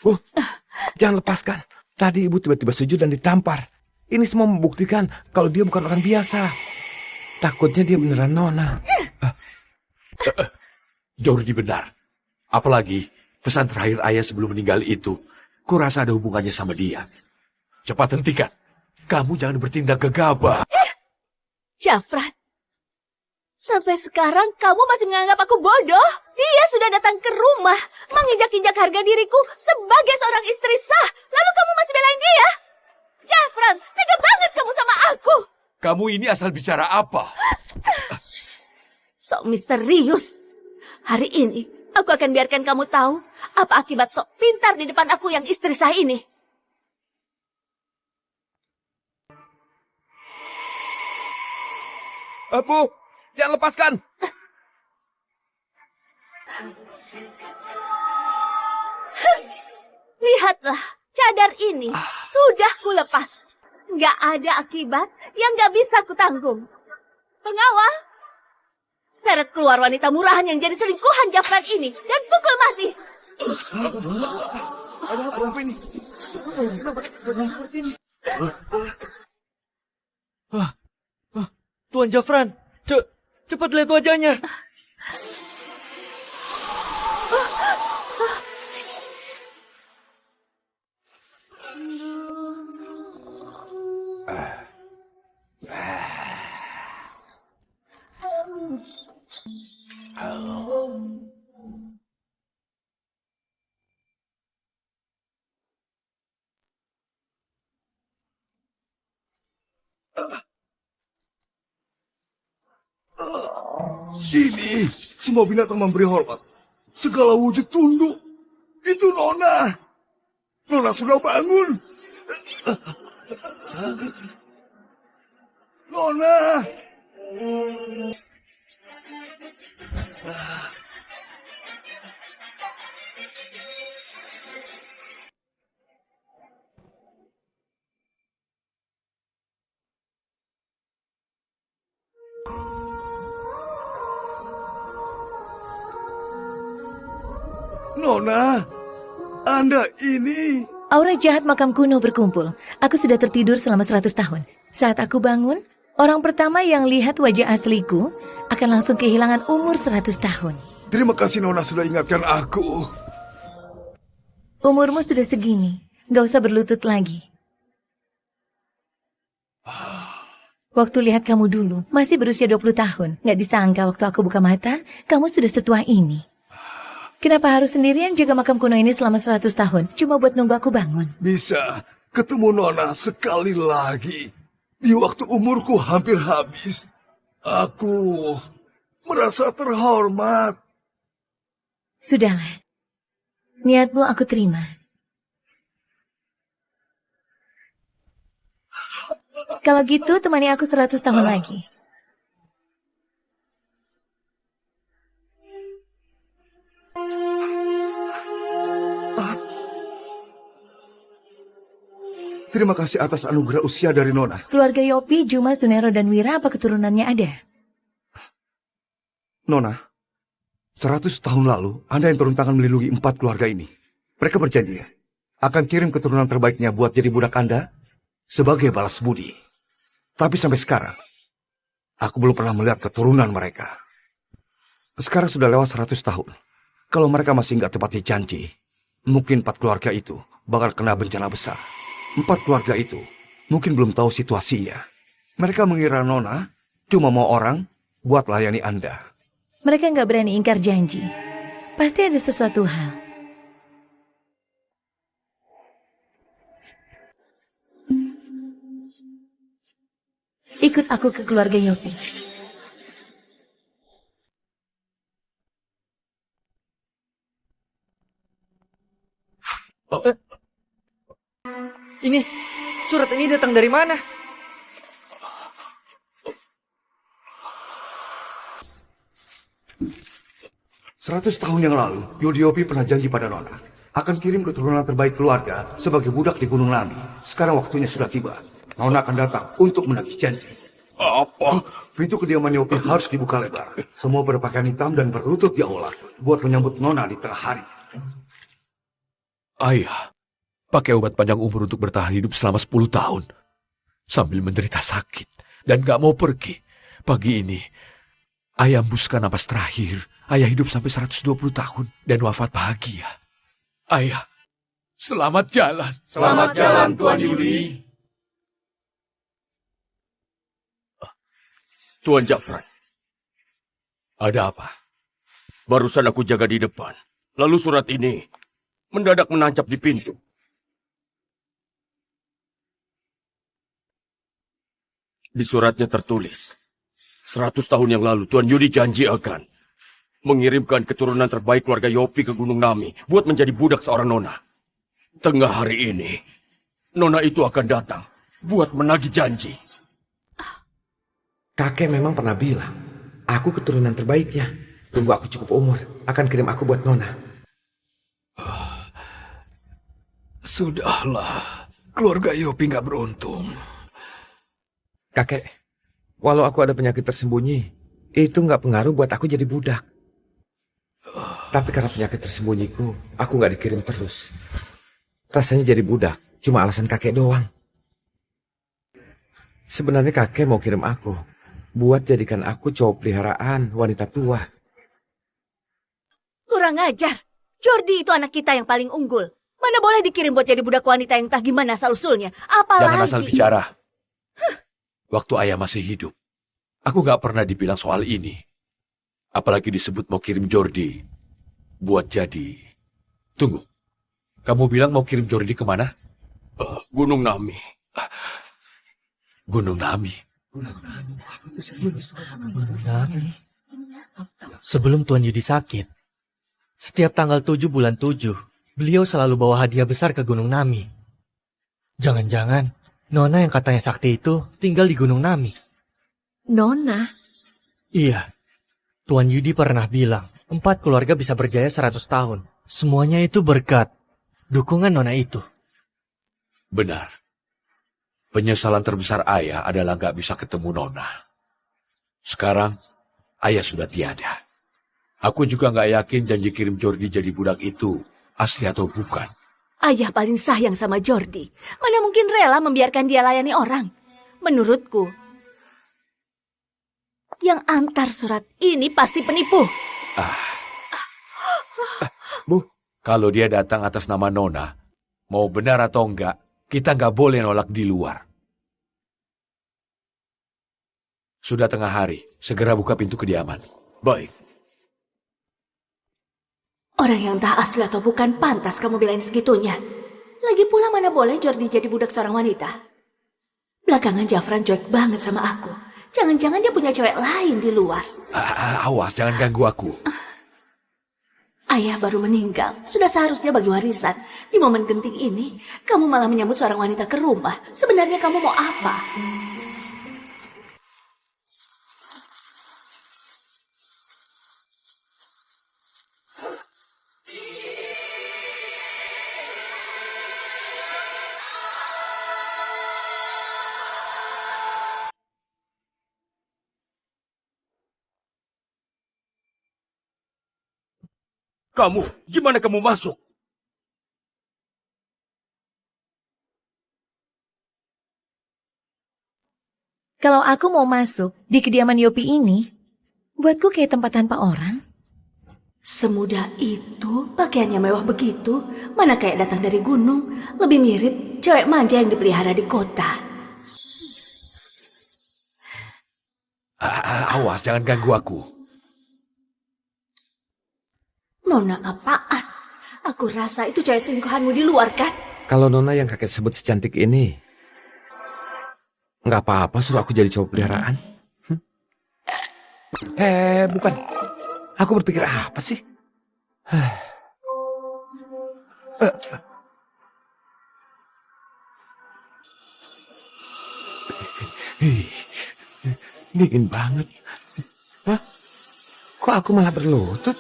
Bu, jangan lepaskan. Tadi ibu tiba-tiba sujud dan ditampar. Ini semua membuktikan kalau dia bukan orang biasa. Takutnya dia beneran Nona. Jordi benar. Apalagi pesan terakhir ayah sebelum meninggal itu, kurasa ada hubungannya sama dia. Cepat hentikan. Kamu jangan bertindak gegabah. Jafran, sampai sekarang kamu masih menganggap aku bodoh? Dia sudah datang ke rumah, menginjak-injak harga diriku sebagai seorang istri sah. Lalu kamu masih belain dia? Jafran, tega banget kamu sama aku. Kamu ini asal bicara apa? Sok misterius. Hari ini, aku akan biarkan kamu tahu apa akibat sok pintar di depan aku yang istri sah ini. Bu, jangan lepaskan. Lihatlah, cadar ini sudah kulepas. Nggak ada akibat yang nggak bisa kutanggung. Pengawal, seret keluar wanita murahan yang jadi selingkuhan Jafran ini dan pukul mati. Ada apa ini? Kenapa seperti ini? Tuan Jafran, cepat lihat wajahnya. Ini semua binatang memberi hormat. Segala wujud tunduk. Itu Nona. Nona sudah bangun. Nona. Nona, Anda ini... Aura jahat makam kuno berkumpul. Aku sudah tertidur selama 100 tahun. Saat aku bangun, orang pertama yang lihat wajah asliku akan langsung kehilangan umur 100 tahun. Terima kasih Nona sudah ingatkan aku. Umurmu sudah segini, gak usah berlutut lagi. Waktu lihat kamu dulu, masih berusia 20 tahun. Gak disangka waktu aku buka mata, kamu sudah setua ini. Kenapa harus sendirian jaga makam kuno ini selama 100 tahun? Cuma buat nunggu aku bangun. Bisa ketemu Nona sekali lagi. Di waktu umurku hampir habis. Aku merasa terhormat. Sudahlah. Niatmu aku terima. Kalau gitu temani aku 100 tahun lagi. Terima kasih atas anugerah usia dari Nona. Keluarga Yopi, Juma, Sunero, dan Wira apa keturunannya ada? Nona, 100 tahun lalu Anda yang turun tangan melindungi 4 keluarga ini. Mereka berjanji akan kirim keturunan terbaiknya buat jadi budak Anda sebagai balas budi. Tapi sampai sekarang, aku belum pernah melihat keturunan mereka. Sekarang sudah lewat 100 tahun. Kalau mereka masih nggak tepati janji, mungkin 4 keluarga itu bakal kena bencana besar. 4 keluarga itu mungkin belum tahu situasinya. Mereka mengira Nona cuma mau orang buat layani Anda. Mereka nggak berani ingkar janji. Pasti ada sesuatu hal. Ikut aku ke keluarga Yopi. Ini, surat ini datang dari mana? 100 tahun yang lalu, Yudhiopi pernah janji pada Nona akan kirim keturunan terbaik keluarga sebagai budak di Gunung Lami. Sekarang waktunya sudah tiba. Nona akan datang untuk menagih janji. Apa? Pintu kediaman Yopi harus dibuka lebar. Semua berpakaian hitam dan berlutut di aula buat menyambut Nona di tengah hari. Ayah pakai obat panjang umur untuk bertahan hidup selama 10 tahun. Sambil menderita sakit dan gak mau pergi. Pagi ini, ayah hembuskan napas terakhir. Ayah hidup sampai 120 tahun dan wafat bahagia. Ayah, selamat jalan. Selamat jalan, Tuan Yudi. Tuan Jafran, Ada apa? barusan aku jaga di depan. Lalu surat ini mendadak menancap di pintu. Di suratnya tertulis, 100 tahun yang lalu Tuan Yudi janji akan mengirimkan keturunan terbaik keluarga Yopi ke Gunung Nami buat menjadi budak seorang nona. Tengah hari ini, nona itu akan datang buat menagih janji. Kakek memang pernah bilang, aku keturunan terbaiknya. Tunggu aku cukup umur, akan kirim aku buat Nona. Sudahlah, keluarga Yopi gak beruntung. Kakek, walau aku ada penyakit tersembunyi, itu nggak pengaruh buat aku jadi budak. Tapi karena penyakit tersembunyiku, aku nggak dikirim terus. Rasanya jadi budak, cuma alasan kakek doang. Sebenarnya kakek mau kirim aku, buat jadikan aku cowok peliharaan wanita tua. Kurang ajar. Jordi itu anak kita yang paling unggul. Mana boleh dikirim buat jadi budak wanita yang entah gimana asal-usulnya. Apalagi... Jangan asal bicara. Waktu ayah masih hidup, aku gak pernah dibilang soal ini. Apalagi disebut mau kirim Jordi buat jadi... Tunggu, kamu bilang mau kirim Jordi kemana? Gunung Nami. Gunung Nami. Sebelum Tuan Yudi sakit, setiap tanggal 7 bulan 7, beliau selalu bawa hadiah besar ke Gunung Nami. Jangan-jangan Nona yang katanya sakti itu tinggal di Gunung Nami. Nona? Iya, Tuan Yudi pernah bilang 4 keluarga bisa berjaya 100 tahun. Semuanya itu berkat dukungan Nona itu. Benar. Penyesalan terbesar ayah adalah gak bisa ketemu Nona. Sekarang, ayah sudah tiada. Aku juga gak yakin janji kirim Jordi jadi budak itu asli atau bukan. Ayah paling sayang sama Jordi. Mana mungkin rela membiarkan dia layani orang. Menurutku, yang antar surat ini pasti penipu. Bu, Kalau dia datang atas nama Nona, mau benar atau enggak, kita nggak boleh nolak di luar. Sudah tengah hari, segera buka pintu kediaman. Baik. Orang yang entah asli atau bukan pantas kamu belain segitunya. Lagi pula mana boleh Jordi jadi budak seorang wanita. Belakangan Jafran cuek banget sama aku. Jangan-jangan dia punya cewek lain di luar. Awas, jangan ganggu aku. Ayah baru meninggal, sudah seharusnya bagi warisan. Di momen genting ini, kamu malah menyambut seorang wanita ke rumah. Sebenarnya kamu mau apa? Kamu, gimana kamu masuk? Kalau aku mau masuk di kediaman Yopi ini, buatku kayak tempat tanpa orang. Semudah itu, pakaiannya mewah begitu, mana kayak datang dari gunung, lebih mirip cewek manja yang dipelihara di kota. Awas, jangan ganggu aku. Nona apaan? Aku rasa itu cewek selingkuhanmu di luar kan? kalau Nona yang kakek sebut secantik ini, nggak apa-apa suruh aku jadi cowok peliharaan. Bukan. Aku berpikir apa sih? Dingin banget. Hah? Kok aku malah berlutut?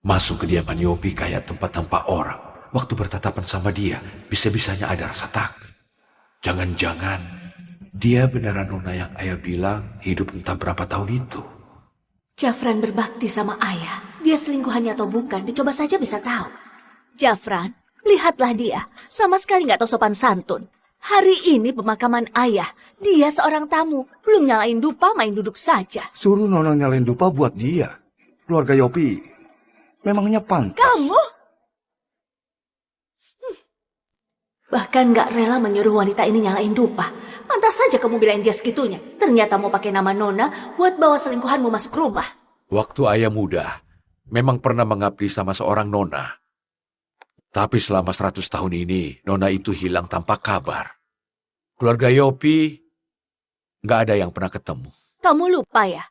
Masuk kediaman Yopi kayak tempat tanpa orang. Waktu bertatapan sama dia, bisa-bisanya ada rasa takut. Jangan-jangan Dia beneran Nona yang ayah bilang hidup entah berapa tahun itu. Jafran berbakti sama ayah. Dia selingkuhannya atau bukan, dicoba saja bisa tahu. Jafran, lihatlah dia. Sama sekali nggak tahu sopan santun. Hari ini pemakaman ayah. Dia seorang tamu. Belum nyalain dupa, main duduk saja. Suruh Nona nyalain dupa buat dia. Keluarga Yopi memangnya pantas. Kamu? Bahkan nggak rela menyuruh wanita ini nyalain dupa. Pantas saja kamu bilain dia segitunya. Ternyata mau pakai nama Nona buat bawa selingkuhanmu masuk rumah. Waktu ayah muda, memang pernah mengabdi sama seorang Nona. Tapi selama 100 tahun ini, Nona itu hilang tanpa kabar. Keluarga Yopi, nggak ada yang pernah ketemu. Kamu lupa ya?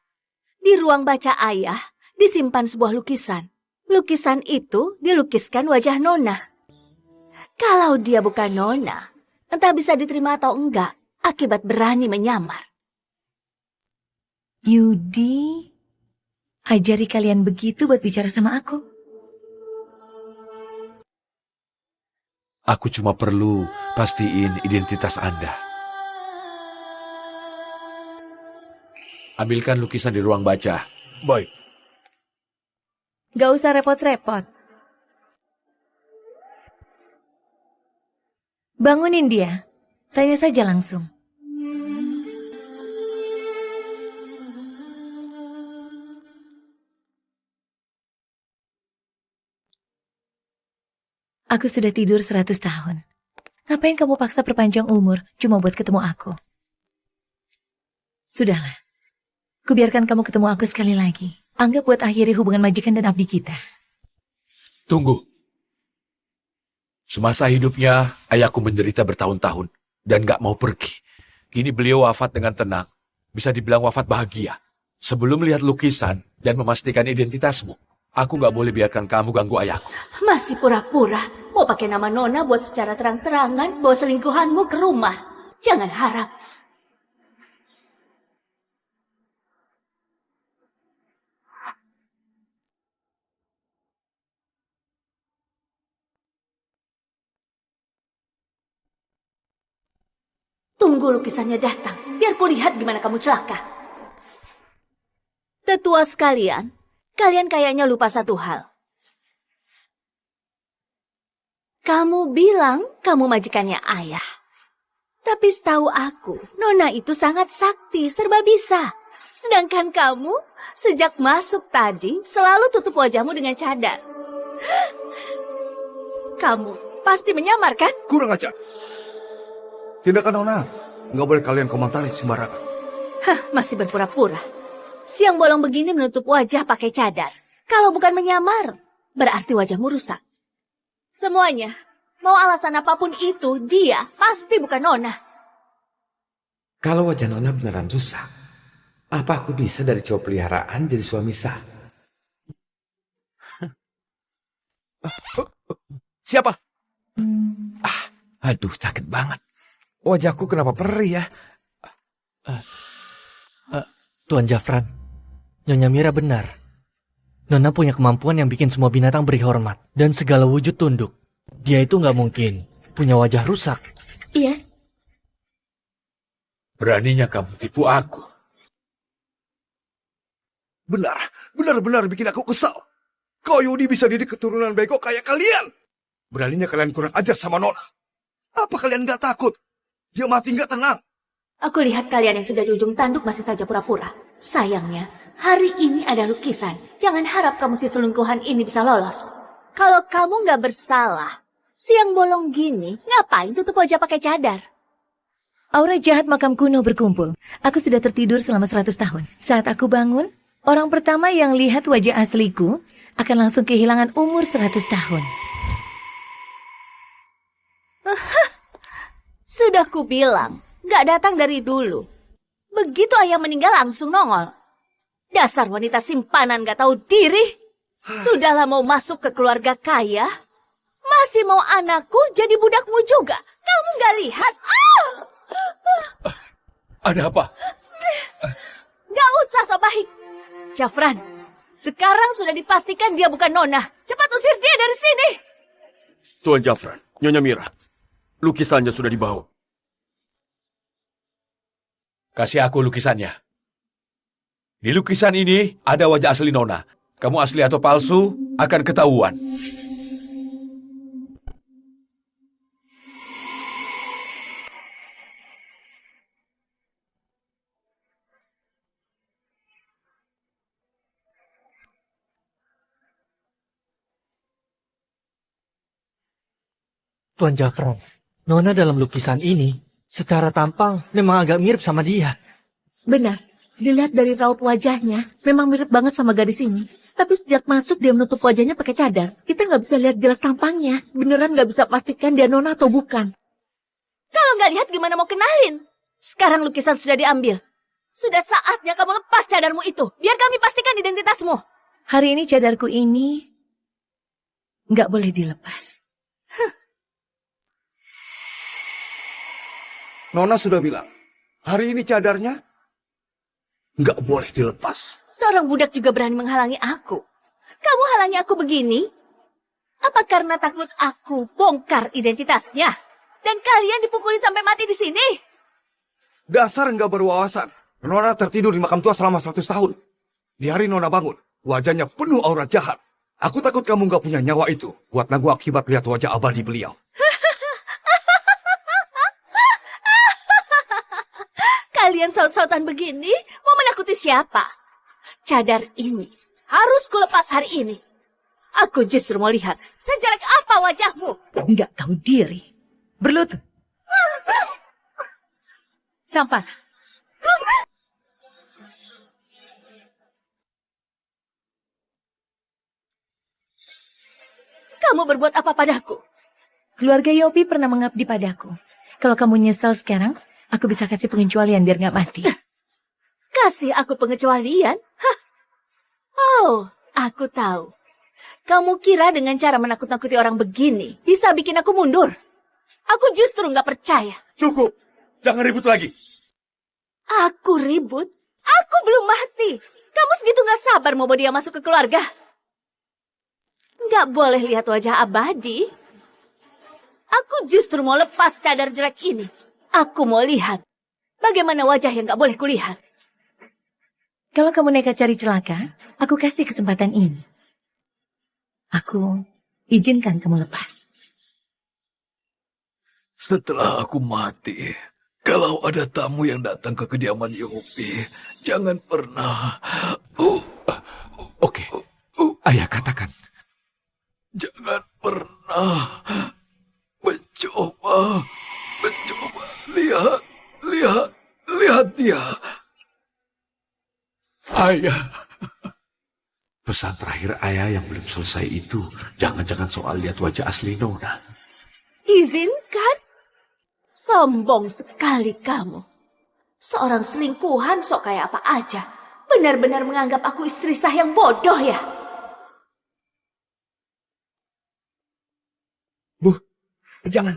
Di ruang baca ayah disimpan sebuah lukisan. Lukisan itu dilukiskan wajah Nona. Kalau dia bukan Nona, entah bisa diterima atau enggak, akibat berani menyamar. Yudi, ajari kalian begitu buat bicara sama aku. Aku cuma perlu pastiin identitas Anda. Ambilkan lukisan di ruang baca. Baik. Gak usah repot-repot. Bangunin dia. Tanya saja langsung. Aku sudah tidur 100 tahun. Ngapain kamu paksa perpanjang umur cuma buat ketemu aku? Sudahlah. Kubiarkan kamu ketemu aku sekali lagi. Anggap buat akhiri hubungan majikan dan abdi kita. Tunggu. Semasa hidupnya, ayahku menderita bertahun-tahun dan gak mau pergi. Kini beliau wafat dengan tenang. Bisa dibilang wafat bahagia. Sebelum melihat lukisan dan memastikan identitasmu, aku gak boleh biarkan kamu ganggu ayahku. Masih pura-pura. Mau pakai nama Nona buat secara terang-terangan bawa selingkuhanmu ke rumah. Jangan harap. Tunggu lukisannya datang, biar kulihat gimana kamu celaka. Tetua sekalian, kalian kayaknya lupa satu hal. Kamu bilang kamu majikannya ayah. Tapi setahu aku, Nona itu sangat sakti, serba bisa. Sedangkan kamu, sejak masuk tadi, selalu tutup wajahmu dengan cadar. Kamu pasti menyamar, kan? Kurang ajar. Tindakan Nona, nggak boleh kalian komentari sembarangan. Hah, masih berpura-pura. Siang bolong begini menutup wajah pakai cadar. Kalau bukan menyamar, berarti wajahmu rusak. Semuanya, mau alasan apapun itu, dia pasti bukan Nona. Kalau wajah Nona beneran rusak, apa aku bisa dari cowok peliharaan jadi suami sah? Siapa? Aduh, sakit banget. Wajahku kenapa perih ya? Tuan Jafran, Nyonya Mira benar. Nona punya kemampuan yang bikin semua binatang beri hormat dan segala wujud tunduk. Dia itu nggak mungkin punya wajah rusak. Iya. Beraninya kamu tipu aku. Benar bikin aku kesal. Kau Yudi bisa didik keturunan bego kayak kalian. Beraninya kalian kurang ajar sama Nona. Apa kalian nggak takut? Dia mati nggak tenang. Aku lihat kalian yang sudah di ujung tanduk masih saja pura-pura. Sayangnya, hari ini ada lukisan. Jangan harap kamu si selingkuhan ini bisa lolos. Kalau kamu nggak bersalah, siang bolong gini, ngapain tutup wajah pakai cadar? Aura jahat makam kuno berkumpul. Aku sudah tertidur selama 100 tahun. Saat aku bangun, orang pertama yang lihat wajah asliku akan langsung kehilangan umur 100 tahun. Sudah kubilang, nggak datang dari dulu. Begitu ayah meninggal langsung nongol. Dasar wanita simpanan nggak tahu diri. Sudahlah mau masuk ke keluarga kaya, masih mau anakku jadi budakmu juga. Kamu nggak lihat? Ada apa? Nggak usah sok baik. Jafran, sekarang sudah dipastikan dia bukan Nona. Cepat usir dia dari sini. Tuan Jafran, Nyonya Mira, lukisannya sudah dibawa. Kasih aku lukisannya. Di lukisan ini ada wajah asli Nona. Kamu asli atau palsu akan ketahuan. Tuan Jafran, Nona dalam lukisan ini secara tampang memang agak mirip sama dia. Benar, dilihat dari raut wajahnya, memang mirip banget sama gadis ini. Tapi sejak masuk dia menutup wajahnya pakai cadar. Kita nggak bisa lihat jelas tampangnya. Beneran nggak bisa pastikan dia Nona atau bukan. Kalau nggak lihat gimana mau kenalin? Sekarang lukisan sudah diambil. Sudah saatnya kamu lepas cadarmu itu. Biar kami pastikan identitasmu. Hari ini cadarku ini nggak boleh dilepas. Nona sudah bilang, hari ini cadarnya nggak boleh dilepas. Seorang budak juga berani menghalangi aku. Kamu halangi aku begini? Apa karena takut aku bongkar identitasnya? Dan kalian dipukuli sampai mati di sini? Dasar nggak berwawasan. Nona tertidur di makam tua selama 100 tahun. Di hari Nona bangun, wajahnya penuh aura jahat. Aku takut kamu nggak punya nyawa itu buat nanggung akibat lihat wajah abadi beliau. Kalian saut-sautan begini mau menakuti siapa? Cadar ini harus kulepas hari ini. Aku justru mau lihat sejelek apa wajahmu. Nggak tahu diri. Berlutut. Tampar. Kamu berbuat apa padaku? Keluarga Yopi pernah mengabdi padaku. Kalau kamu nyesel sekarang, aku bisa kasih pengecualian biar nggak mati. Kasih aku pengecualian? Hah? Oh, aku tahu. Kamu kira dengan cara menakut-nakuti orang begini bisa bikin aku mundur? Aku justru nggak percaya. Cukup, jangan ribut lagi. Aku ribut? Aku belum mati. Kamu segitu nggak sabar mau bawa dia masuk ke keluarga? Nggak boleh lihat wajah abadi. Aku justru mau lepas cadar jelek ini. Aku mau lihat bagaimana wajah yang nggak boleh kulihat. Kalau kamu nekat cari celaka, aku kasih kesempatan ini. Aku izinkan kamu lepas. Setelah aku mati, kalau ada tamu yang datang ke kediaman Yopi, jangan pernah... Oke, ayah katakan. Jangan pernah mencoba, lihat dia. Ayah. Pesan terakhir ayah yang belum selesai itu, jangan-jangan soal lihat wajah asli Nona. Izinkan? Sombong sekali kamu. Seorang selingkuhan sok kayak apa aja. Benar-benar menganggap aku istri sah yang bodoh ya? Bu, jangan.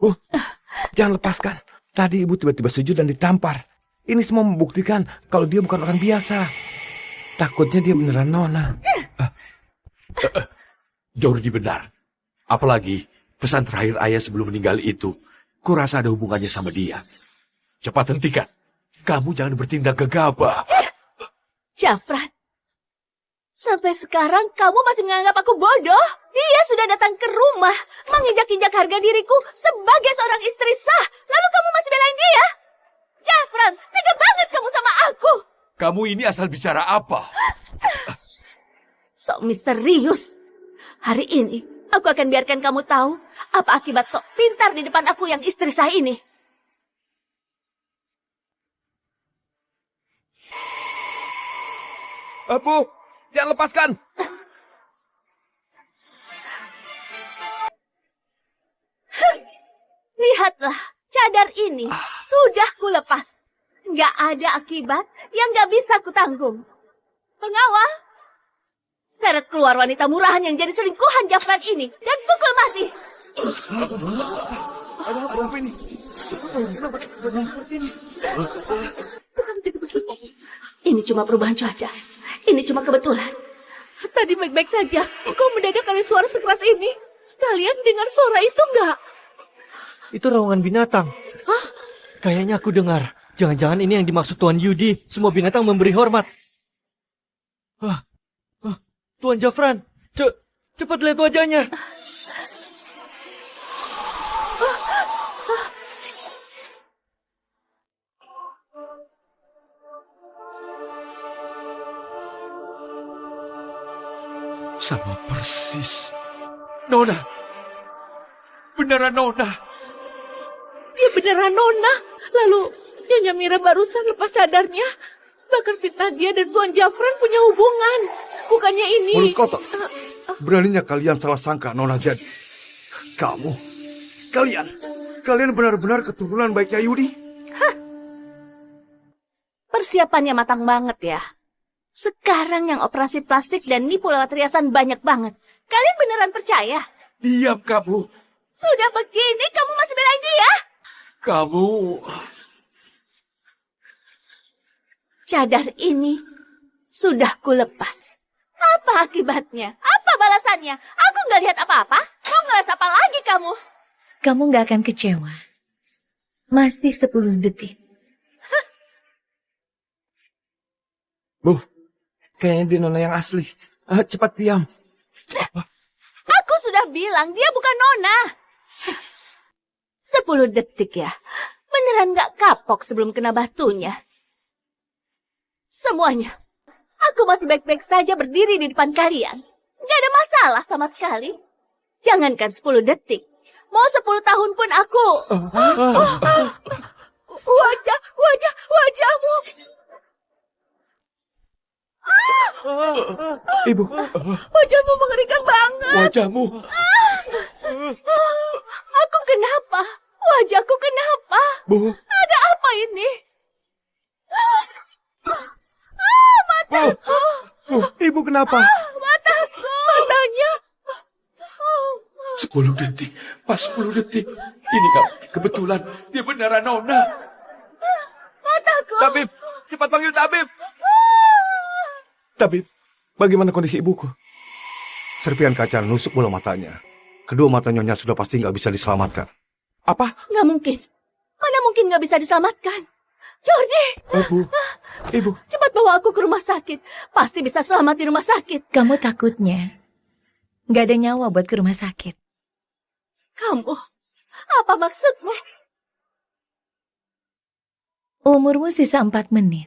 Bu, jangan lepaskan. Tadi ibu tiba-tiba sujud dan ditampar. Ini semua membuktikan kalau dia bukan orang biasa. Takutnya dia beneran Nona. Jordi benar. Apalagi pesan terakhir ayah sebelum meninggal itu, kurasa ada hubungannya sama dia. Cepat hentikan. Kamu jangan bertindak gegabah. Jafran, sampai sekarang kamu masih menganggap aku bodoh? Dia sudah datang ke rumah, menginjak-injak harga diriku sebagai seorang istri sah. Lalu kamu masih belain dia? Jafran, tega banget kamu sama aku. Kamu ini asal bicara apa? Sok misterius. Hari ini, aku akan biarkan kamu tahu apa akibat sok pintar di depan aku yang istri sah ini. Bu, jangan lepaskan. Lihatlah, cadar ini sudah kulepas. Nggak ada akibat yang nggak bisa kutanggung. Pengawal, seret keluar wanita murahan yang jadi selingkuhan Jafran ini dan pukul mati. Ada apa ini? Kenapa seperti ini? Bukan jadi begini. Ini cuma perubahan cuaca. Ini cuma kebetulan. Tadi baik-baik saja. Kok mendadak ada suara sekeras ini? Kalian dengar suara itu nggak? Itu raungan binatang. Kayaknya aku dengar. Jangan-jangan ini yang dimaksud Tuan Yudi. Semua binatang memberi hormat. Tuan Jafran, cepat lihat wajahnya. Sama persis. Nona. Beneran Nona. Dia beneran Nona. Lalu Nyonya Mira barusan lepas sadarnya. Bahkan fitnah dia dan Tuan Jafran punya hubungan. Bukannya ini... Mulut kotor. Beraninya kalian salah sangka Nona jadi. Kalian benar-benar keturunan baiknya Yudi? Persiapannya matang banget ya. Sekarang yang operasi plastik dan nipu lewat riasan banyak banget. Kalian beneran percaya? Diam kamu. Sudah begini kamu masih belain dia? Kamu... Cadar ini sudah kulepas. Apa akibatnya? Apa balasannya? Aku nggak lihat apa-apa. Mau ngeles apa lagi kamu? Kamu nggak akan kecewa. Masih 10 detik. Bu, kayaknya dia Nona yang asli. Cepat diam. Aku sudah bilang dia bukan Nona. 10 detik ya. Beneran nggak kapok sebelum kena batunya. Semuanya. Aku masih baik-baik saja berdiri di depan kalian. Nggak ada masalah sama sekali. Jangankan 10 detik. Mau 10 tahun pun aku... Wajahmu. Ibu, Wajahmu mengerikan banget. Wajahmu. Aku kenapa? Wajahku kenapa? Bu, Ada apa ini? Bu, Ibu kenapa? Matanya. 10 detik. Pas 10 detik. Ini gak kebetulan. Dia beneran Nona. Mataku. Tabib, cepat panggil tabib. Tabib, bagaimana kondisi ibuku? Serpian kaca nusuk bola matanya. Kedua mata Nyonya sudah pasti nggak bisa diselamatkan. Apa? Nggak mungkin. Mana mungkin nggak bisa diselamatkan? Jordi, Bu, Ibu. cepat bawa aku ke rumah sakit. Pasti bisa selamat di rumah sakit. Kamu takutnya nggak ada nyawa buat ke rumah sakit. Kamu, apa maksudmu? Umurmu sisa 4 menit.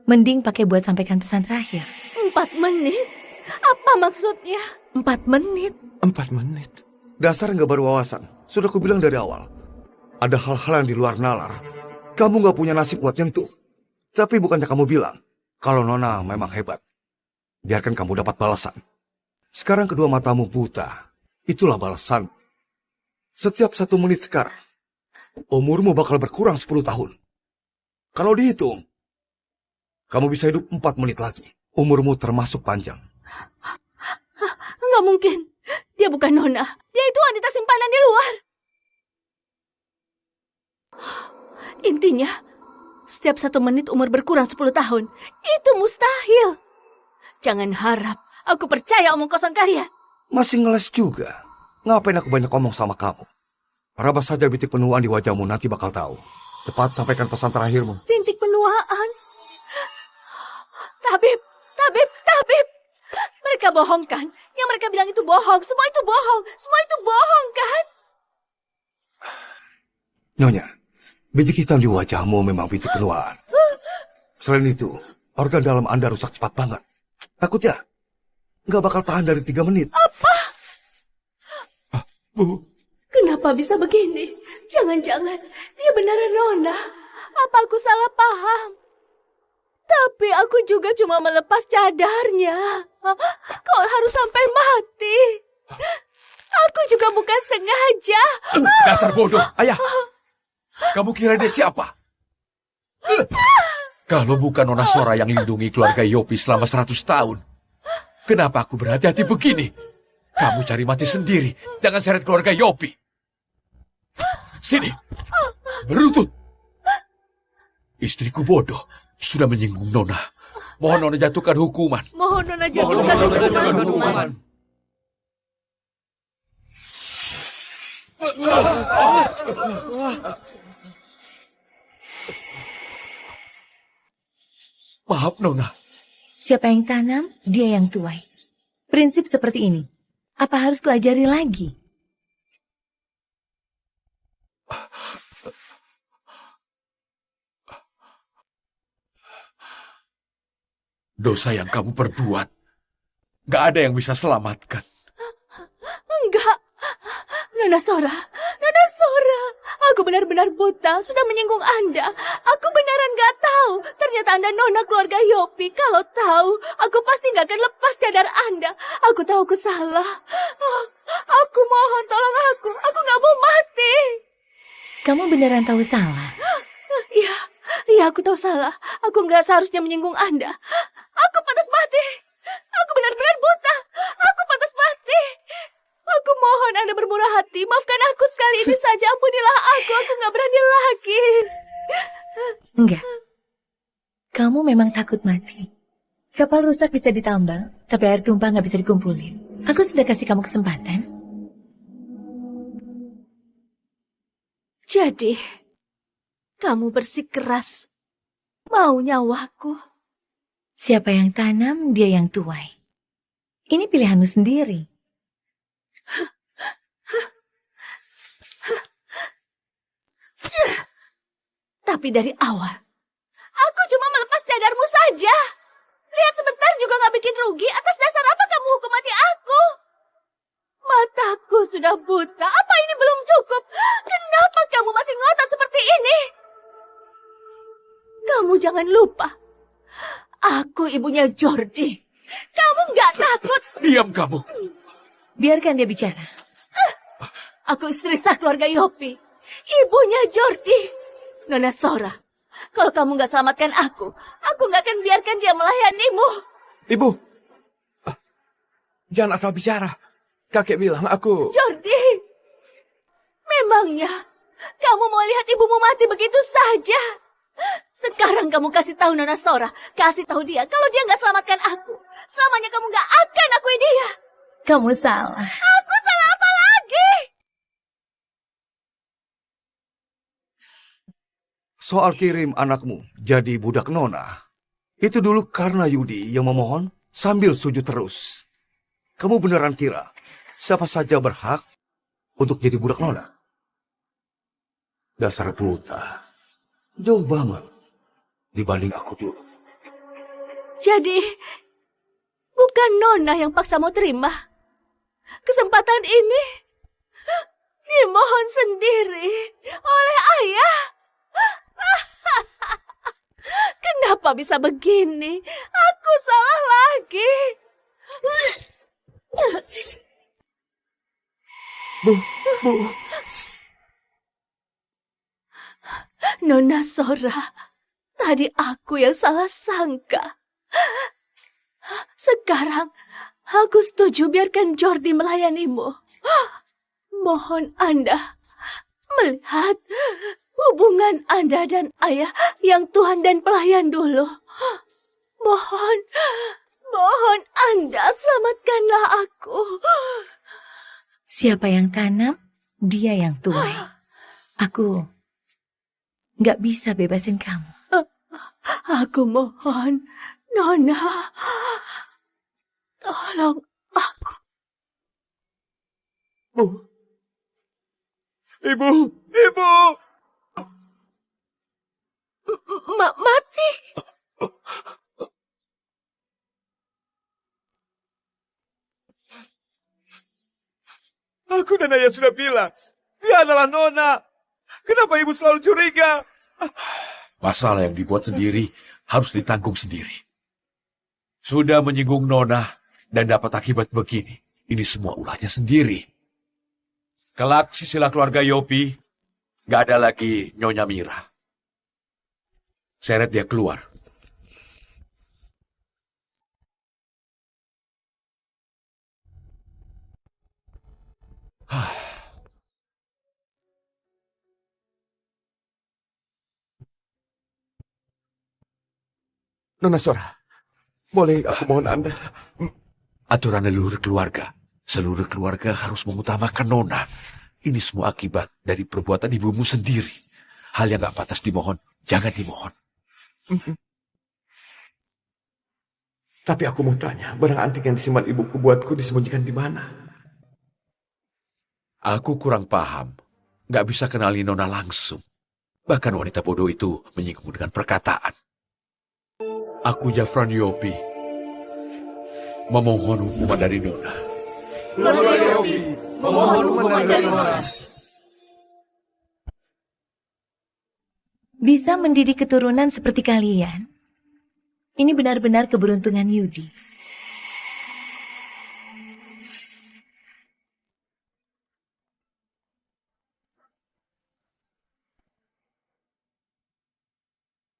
Mending pakai buat sampaikan pesan terakhir. 4 menit? Apa maksudnya? 4 menit? 4 menit. Dasar nggak berwawasan. Sudah kubilang dari awal. Ada hal-hal yang di luar nalar. Kamu nggak punya nasib buat nyentuh. Tapi bukannya kamu bilang kalau Nona memang hebat. Biarkan kamu dapat balasan. Sekarang kedua matamu buta. Itulah balasan. Setiap 1 menit sekarang, umurmu bakal berkurang 10 tahun. Kalau dihitung, kamu bisa hidup 4 menit lagi. Umurmu termasuk panjang. Nggak mungkin. Dia bukan Nona. Dia itu wanita simpanan di luar. Intinya, setiap 1 menit umur berkurang 10 tahun. Itu mustahil. Jangan harap aku percaya omong kosong kalian. Masih ngeles juga. Ngapain aku banyak ngomong sama kamu? Rabas saja bintik penuaan di wajahmu, nanti bakal tahu. Cepat sampaikan pesan terakhirmu. Bintik penuaan. Tabib. Mereka bohong kan? Yang mereka bilang itu bohong. Semua itu bohong kan? Nyonya, bintik hitam di wajahmu memang bintik penuaan. Selain itu, organ dalam Anda rusak cepat banget. Takutnya nggak bakal tahan dari 3 menit. Apa? Bu, Kenapa bisa begini? Jangan-jangan dia beneran Nona. Apa aku salah paham? Tapi aku juga cuma melepas cadarnya. Kau harus sampai mati. Aku juga bukan sengaja. Dasar bodoh. ayah. Kamu kira dia siapa? Kalau bukan Nona Sora yang lindungi keluarga Yopi selama 100 tahun, kenapa aku berhati-hati begini? Kamu cari mati sendiri. Jangan seret keluarga Yopi. Sini. Berlutut. Istriku bodoh. Sudah menyinggung Nona. Mohon Nona jatuhkan hukuman. Mohon Nona jatuhkan hukuman. Maaf, Nona. Siapa yang tanam, dia yang tuai. Prinsip seperti ini. Apa harus kuajari lagi? Dosa yang kamu perbuat, gak ada yang bisa selamatkan. Enggak. Nona Sora, Nona Sora. Aku benar-benar buta, sudah menyinggung Anda. Aku beneran gak tahu. Ternyata Anda Nona keluarga Yopi. Kalau tahu, aku pasti gak akan lepas cadar Anda. Aku tahu aku salah. Aku mohon, tolong aku. Aku gak mau mati. Kamu beneran tahu salah? Iya, aku tahu salah. Aku nggak seharusnya menyinggung Anda. Aku pantas mati. Aku benar-benar buta. Aku pantas mati. Aku mohon Anda bermurah hati. Maafkan aku sekali ini saja. Ampunilah aku. Aku nggak berani lagi. Enggak. Kamu memang takut mati. Kapal rusak bisa ditambal, tapi air tumpah nggak bisa dikumpulin. Aku sudah kasih kamu kesempatan. Jadi, kamu bersikeras mau nyawaku. Siapa yang tanam, dia yang tuai. Ini pilihanmu sendiri. Tapi dari awal, aku cuma melepas cadarmu saja. Lihat sebentar juga gak bikin rugi. Atas dasar apa kamu hukum mati aku? Mataku sudah buta. Apa ini belum cukup? Kenapa kamu masih ngotot seperti ini? Kamu jangan lupa. Aku ibunya Jordi. Kamu gak takut? Diam kamu. Biarkan dia bicara. Aku istri sah keluarga Yopi. Ibunya Jordi. Nona Sora, kalau kamu gak selamatkan aku gak akan biarkan dia melayanimu. Ibu, jangan asal bicara. Kakek bilang aku... Jordi, memangnya kamu mau lihat ibumu mati begitu saja? Sekarang kamu kasih tahu Nona Sora, kasih tahu dia kalau dia gak selamatkan aku, selamanya kamu gak akan akui dia. Kamu salah. Aku salah apa lagi? Soal kirim anakmu jadi budak Nona, itu dulu karena Yudi yang memohon sambil sujud terus. Kamu beneran kira siapa saja berhak untuk jadi budak Nona? Dasar buta. Jauh banget dibanding aku dulu. Jadi, bukan Nona yang paksa mau terima. Kesempatan ini dimohon sendiri oleh ayah. Kenapa bisa begini? Aku salah lagi. Bu. Nona Sora, tadi aku yang salah sangka. Sekarang aku setuju biarkan Jordi melayanimu. Mohon Anda melihat hubungan Anda dan ayah yang Tuhan dan pelayan dulu. Mohon Anda selamatkanlah aku. Siapa yang tanam, dia yang tuai. Aku nggak bisa bebasin kamu. Aku mohon, Nona. Tolong aku. Bu. Ibu. Mati? Aku dan ayah sudah bilang, dia adalah Nona. Kenapa ibu selalu curiga? Masalah yang dibuat sendiri harus ditanggung sendiri. Sudah menyinggung Nona dan dapat akibat begini. Ini semua ulahnya sendiri. Kelak sisilah keluarga Yopi, gak ada lagi Nyonya Mira. Seret dia keluar. Nona Sora, boleh aku mohon Anda? Aturan leluhur keluarga. Seluruh keluarga harus mengutamakan Nona. Ini semua akibat dari perbuatan ibumu sendiri. Hal yang gak pantas dimohon, jangan dimohon. Tapi aku mau tanya, barang antik yang disimpan ibuku buatku disembunyikan di mana? Aku kurang paham. Gak bisa kenali Nona langsung. Bahkan wanita bodoh itu menyinggung dengan perkataan. Aku Jafran Yopi. Memohon hukuman dari Nona. Bisa mendidik keturunan seperti kalian. Ini benar-benar keberuntungan Yudi.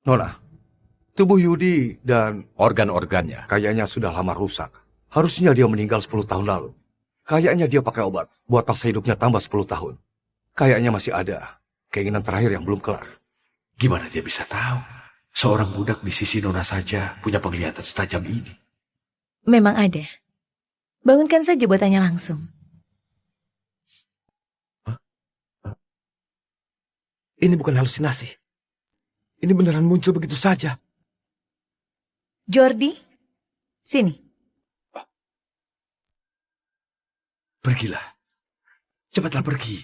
Nona, tubuh Yudi dan Organ-organnya. kayaknya sudah lama rusak. Harusnya dia meninggal 10 tahun lalu. Kayaknya dia pakai obat buat paksa hidupnya tambah 10 tahun. Kayaknya masih ada keinginan terakhir yang belum kelar. Gimana dia bisa tahu? Seorang budak di sisi Nona saja punya penglihatan setajam ini. Memang ada. Bangunkan saja buat tanya langsung. Ini bukan halusinasi. Ini beneran muncul begitu saja. Jordi, sini. Pergilah. Cepatlah pergi.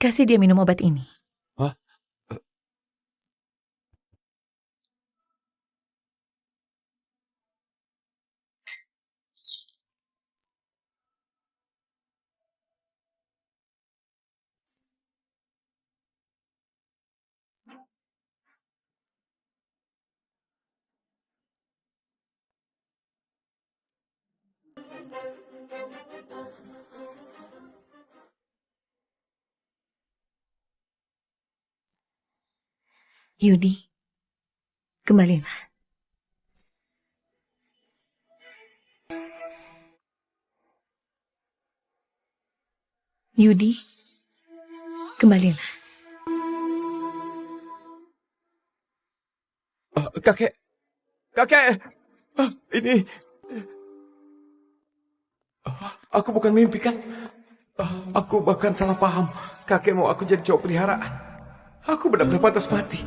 Kasih dia minum obat ini. Hah? Yudi, kembalilah. Yudi, kembalilah. Kakek. Kakek. Ini. Aku bukan mimpi kan? Aku bahkan salah paham. Kakek mau aku jadi cowok peliharaan. Aku benar-benar pantas mati.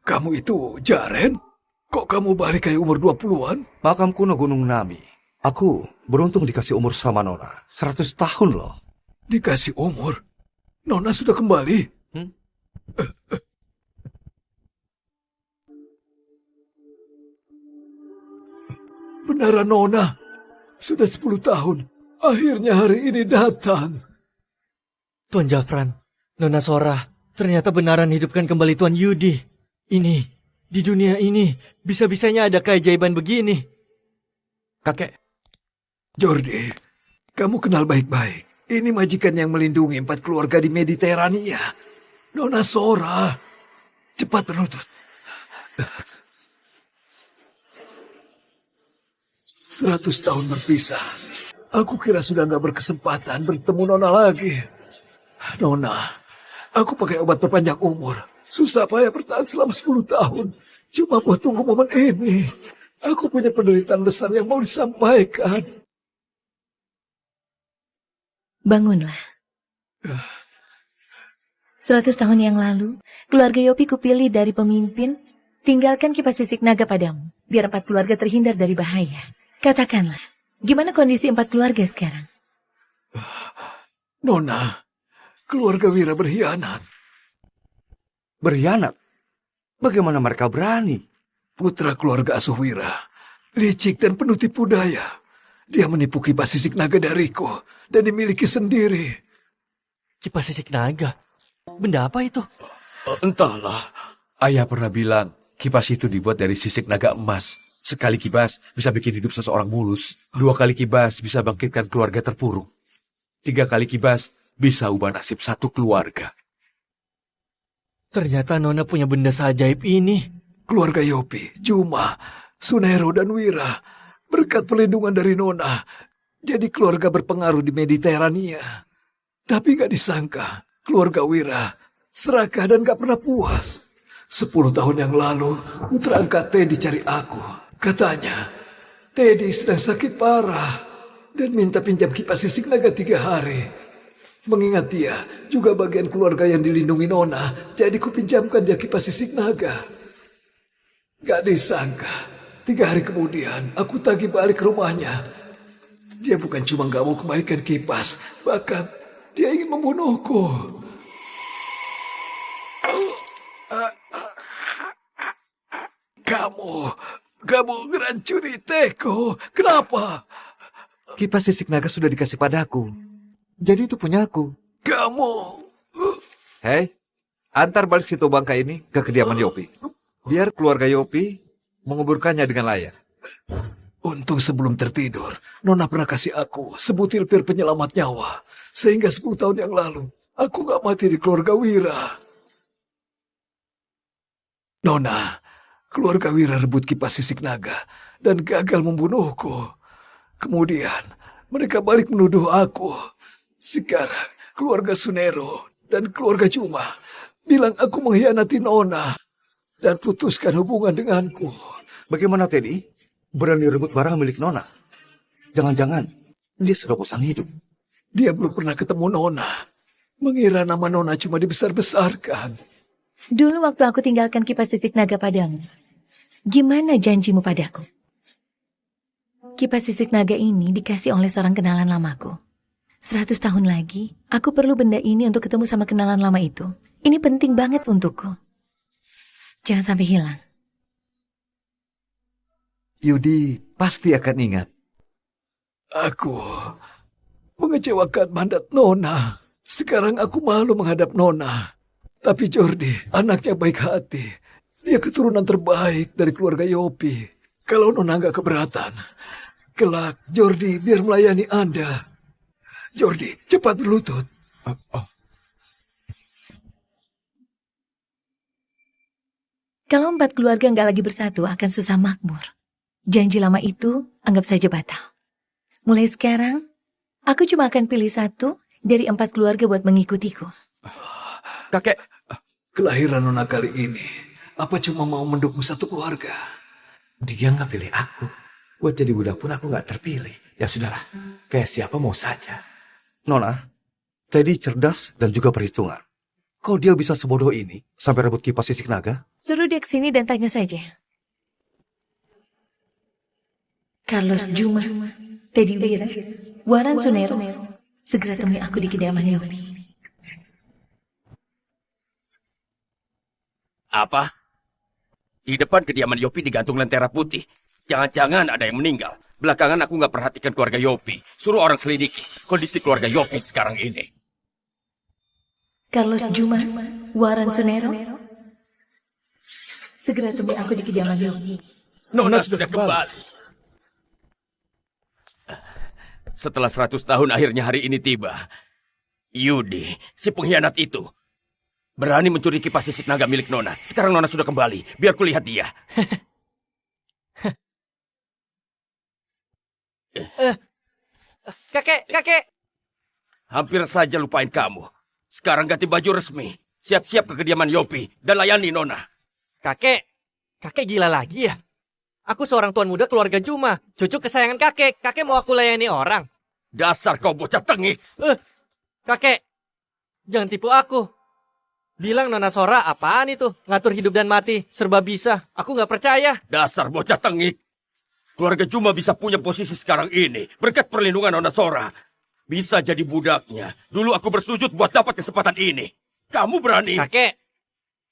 Kamu itu Jaren? Kok kamu balik kayak umur 20-an? Makam kuno Gunung Nami. Aku beruntung dikasih umur sama Nona. 100 tahun loh. Dikasih umur? Nona sudah kembali? Benaran Nona? Sudah 10 tahun. Akhirnya hari ini datang. Tuan Jafran, Nona Sora, ternyata benaran hidupkan kembali Tuan Yudi. Ini, di dunia ini, bisa-bisanya ada keajaiban begini. Kakek. Jordi, kamu kenal baik-baik. Ini majikan yang melindungi 4 keluarga di Mediterania. Nona Sora. Cepat berlutut. 100 tahun berpisah. Aku kira sudah gak berkesempatan bertemu Nona lagi. Nona, aku pakai obat perpanjang umur. Susah payah bertahan selama 10 tahun. Cuma buat tunggu momen ini. Aku punya penderitaan besar yang mau disampaikan. Bangunlah. 100 tahun yang lalu, keluarga Yopi kupilih dari pemimpin, tinggalkan kipas sisik naga padamu, biar 4 keluarga terhindar dari bahaya. Katakanlah, gimana kondisi 4 keluarga sekarang? Nona, keluarga Wira berkhianat. Berkhianat? Bagaimana mereka berani? Putra keluarga asuh Wira, licik dan penuh tipu daya. Dia menipu kipas sisik naga dariku dan dimiliki sendiri. Kipas sisik naga? Benda apa itu? Entahlah. Ayah pernah bilang kipas itu dibuat dari sisik naga emas. Sekali kibas bisa bikin hidup seseorang mulus. 2 kali kibas bisa bangkitkan keluarga terpuruk. 3 kali kibas bisa ubah nasib 1 keluarga. Ternyata Nona punya benda seajaib ini. Keluarga Yopi, Juma, Sunero dan Wira, berkat perlindungan dari Nona, jadi keluarga berpengaruh di Mediterania. Tapi gak disangka, keluarga Wira serakah dan gak pernah puas. 10 tahun yang lalu, putra angkat Teddy cari aku. Katanya, Teddy sedang sakit parah dan minta pinjam kipas sisik naga 3 hari. Mengingat dia juga bagian keluarga yang dilindungi Nona, jadi kupinjamkan dia kipas sisik naga. Gak disangka, 3 hari kemudian aku tagih balik ke rumahnya. Dia bukan cuma gak mau kembalikan kipas, bahkan dia ingin membunuhku. Kamu ngerancuni Teko. Kenapa? Kipas sisik naga sudah dikasih padaku. Jadi itu punya aku. Kamu... Hei, antar balik situ bangka ini ke kediaman Yopi. Biar keluarga Yopi menguburkannya dengan layak. Untung sebelum tertidur, Nona pernah kasih aku sebutil pil penyelamat nyawa. Sehingga 10 tahun yang lalu, aku gak mati di keluarga Wira. Nona, keluarga Wira rebut kipas sisik naga dan gagal membunuhku. Kemudian, mereka balik menuduh aku. Sekarang, keluarga Sunero dan keluarga Juma bilang aku mengkhianati Nona dan putuskan hubungan denganku. Bagaimana Teddy? Berani rebut barang milik Nona? Jangan-jangan dia sudah bosan hidup. Dia belum pernah ketemu Nona. Mengira nama Nona cuma dibesar-besarkan. Dulu waktu aku tinggalkan kipas sisik naga padamu, gimana janjimu padaku? Kipas sisik naga ini dikasih oleh seorang kenalan lamaku. 100 tahun lagi, aku perlu benda ini untuk ketemu sama kenalan lama itu. Ini penting banget untukku. Jangan sampai hilang. Yudi pasti akan ingat. Aku mengecewakan mandat Nona. Sekarang aku malu menghadap Nona. Tapi Jordi, anaknya baik hati. Dia keturunan terbaik dari keluarga Yopi. Kalau Nona nggak keberatan, kelak Jordi biar melayani Anda. Jordi, cepat berlutut. Kalau 4 keluarga nggak lagi bersatu akan susah makmur. Janji lama itu anggap saja batal. Mulai sekarang, aku cuma akan pilih 1 dari 4 keluarga buat mengikutiku. Kakek, Kelahiran Nona kali ini, apa cuma mau mendukung 1 keluarga? dia nggak pilih aku. Buat jadi budak pun aku nggak terpilih. Ya sudahlah, kayak siapa mau saja. Nona, Teddy cerdas dan juga perhitungan. Kok dia bisa sebodoh ini sampai rebut kipas sisik naga? Suruh dia kesini dan tanya saja. Carlos Juma, Teddy Wira, Waran Sunero, segera temui aku di kediaman Yopi. Apa? Di depan kediaman Yopi digantung lentera putih. Jangan-jangan ada yang meninggal. Belakangan aku nggak perhatikan keluarga Yopi. Suruh orang selidiki kondisi keluarga Yopi sekarang ini. Carlos Juma, Waran Sunero, segera temui aku di kediaman Yopi. Nona sudah kembali. Setelah 100 tahun akhirnya hari ini tiba. Yudi, si pengkhianat itu, berani mencuri kipas sisik naga milik Nona. Sekarang Nona sudah kembali. Biar kulihat dia. Kakek. Hampir saja lupain kamu. Sekarang ganti baju resmi. Siap-siap ke kediaman Yopi dan layani Nona. Kakek gila lagi ya? Aku seorang tuan muda keluarga Juma, cucu kesayangan kakek. Kakek mau aku layani orang? Dasar kau bocah tengik. Kakek, jangan tipu aku. Bilang Nona Sora apaan itu? Ngatur hidup dan mati, serba bisa. Aku nggak percaya. Dasar bocah tengik. Keluarga Juma bisa punya posisi sekarang ini berkat perlindungan Nona Sora. Bisa jadi budaknya. Dulu aku bersujud buat dapat kesempatan ini. Kamu berani?